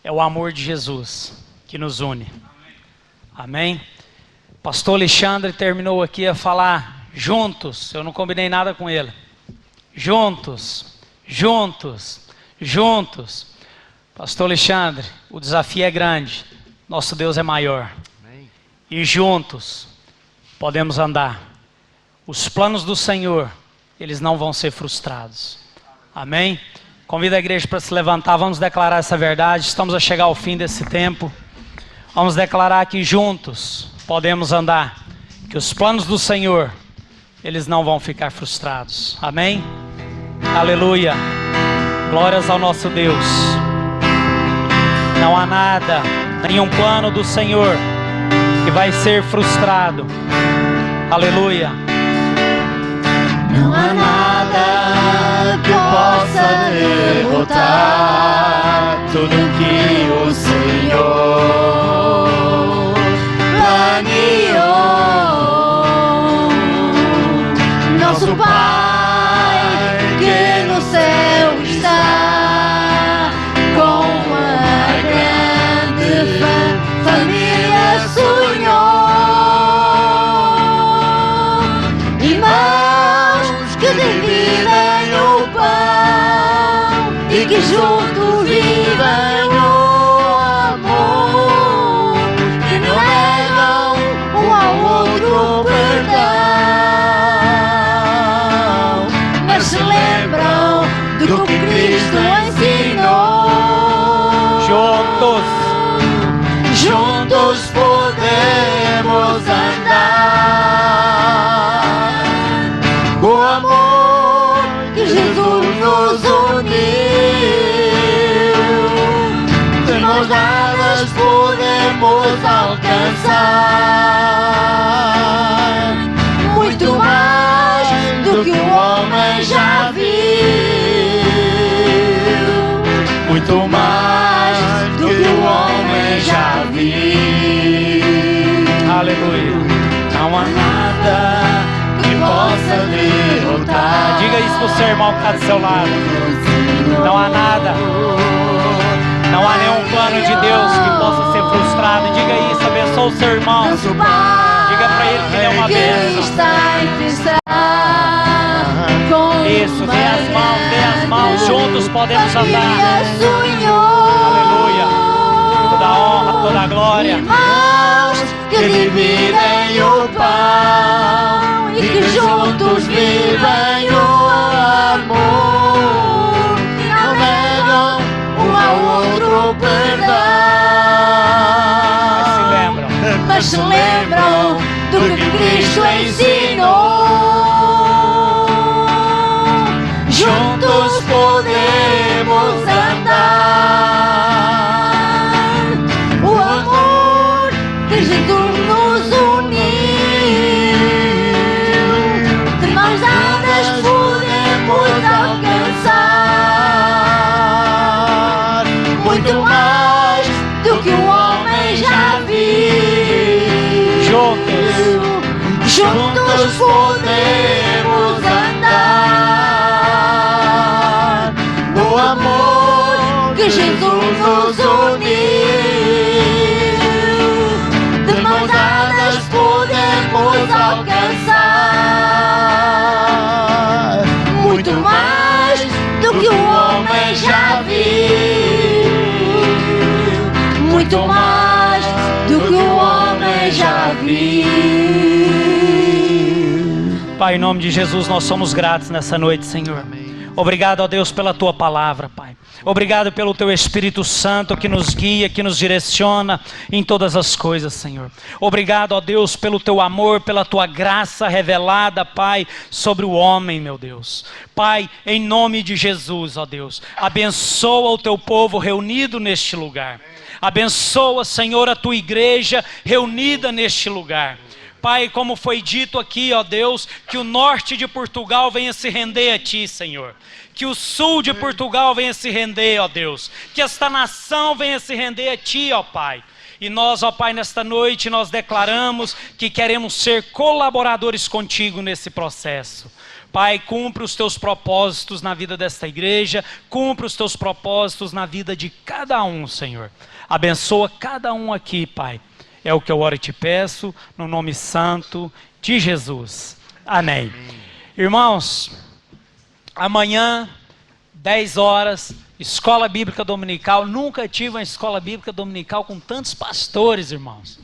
é o amor de Jesus que nos une. Amém? Pastor Alexandre terminou aqui a falar juntos. Eu não combinei nada com ele. Juntos, juntos, juntos. Pastor Alexandre, o desafio é grande, nosso Deus é maior. E juntos podemos andar. Os planos do Senhor, eles não vão ser frustrados. Amém? Convido a igreja para se levantar, vamos declarar essa verdade. Estamos a chegar ao fim desse tempo. Vamos declarar que juntos podemos andar. Que os planos do Senhor, eles não vão ficar frustrados. Amém? Aleluia. Glórias ao nosso Deus. Não há nada, nenhum plano do Senhor que vai ser frustrado. Aleluia. Não há nada que possa derrotar tudo que o Senhor planeou. Nosso Pai que no céu está, com uma grande família sonhou. Irmãos que dividem o pão e que juntos vivem o amor, que não negam um ao outro perdão, mas se lembram do que Cristo ensinou. Juntos podemos andar. O amor que Jesus nos uniu, de mãos dadas podemos alcançar muito mais do que o homem já viu, muito mais do que o homem já viu. Aleluia. Não há nada que possa derrotar. Diga isso pro seu irmão que está do seu lado. Não há nada. Não há nenhum plano de Deus que possa ser frustrado. Diga isso, abençoa o seu irmão. Diga para ele que ele é uma bênção. Isso, dê as mãos, juntos podemos andar. Aleluia. Toda a honra, toda a glória. Irmãos que dividem o pão e que juntos vivem o amor, que não negam um ao outro perdão, mas se lembram do que Cristo ensinou. Juntos podemos andar. O amor que Jesus nos uniu, de mãos dadas podemos alcançar muito mais do que o homem já viu. Juntos podemos andar. No amor que Jesus nos uniu, de mãos dadas podemos alcançar muito mais do que o homem já viu, muito mais do que o homem já viu. Pai, em nome de Jesus, nós somos gratos nessa noite, Senhor. Obrigado, ó Deus, pela Tua palavra, Pai. Obrigado pelo Teu Espírito Santo que nos guia, que nos direciona em todas as coisas, Senhor. Obrigado, ó Deus, pelo Teu amor, pela Tua graça revelada, Pai, sobre o homem, meu Deus. Pai, em nome de Jesus, ó Deus, abençoa o Teu povo reunido neste lugar. Abençoa, Senhor, a Tua igreja reunida neste lugar. Pai, como foi dito aqui, ó Deus, que o norte de Portugal venha se render a Ti, Senhor. Que o sul de Portugal venha se render, ó Deus. Que esta nação venha se render a Ti, ó Pai. E nós, ó Pai, nesta noite nós declaramos que queremos ser colaboradores contigo nesse processo. Pai, cumpre os Teus propósitos na vida desta igreja, cumpre os Teus propósitos na vida de cada um, Senhor. Abençoa cada um aqui, Pai. É o que eu oro e te peço, no nome santo de Jesus. Amém. Irmãos, amanhã, 10 horas, Escola Bíblica Dominical, nunca tive uma escola bíblica dominical com tantos pastores, irmãos.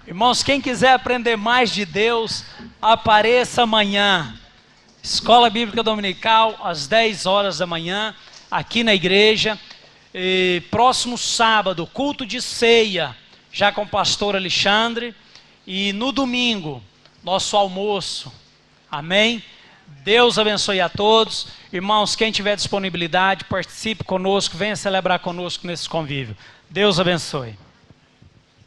Irmãos, quem quiser aprender mais de Deus, apareça amanhã. Escola Bíblica Dominical, às 10 horas da manhã, aqui na igreja. E próximo sábado, culto de ceia, já com o pastor Alexandre. E no domingo, nosso almoço. Amém? Deus abençoe a todos. Irmãos, quem tiver disponibilidade, participe conosco, venha celebrar conosco nesse convívio. Deus abençoe.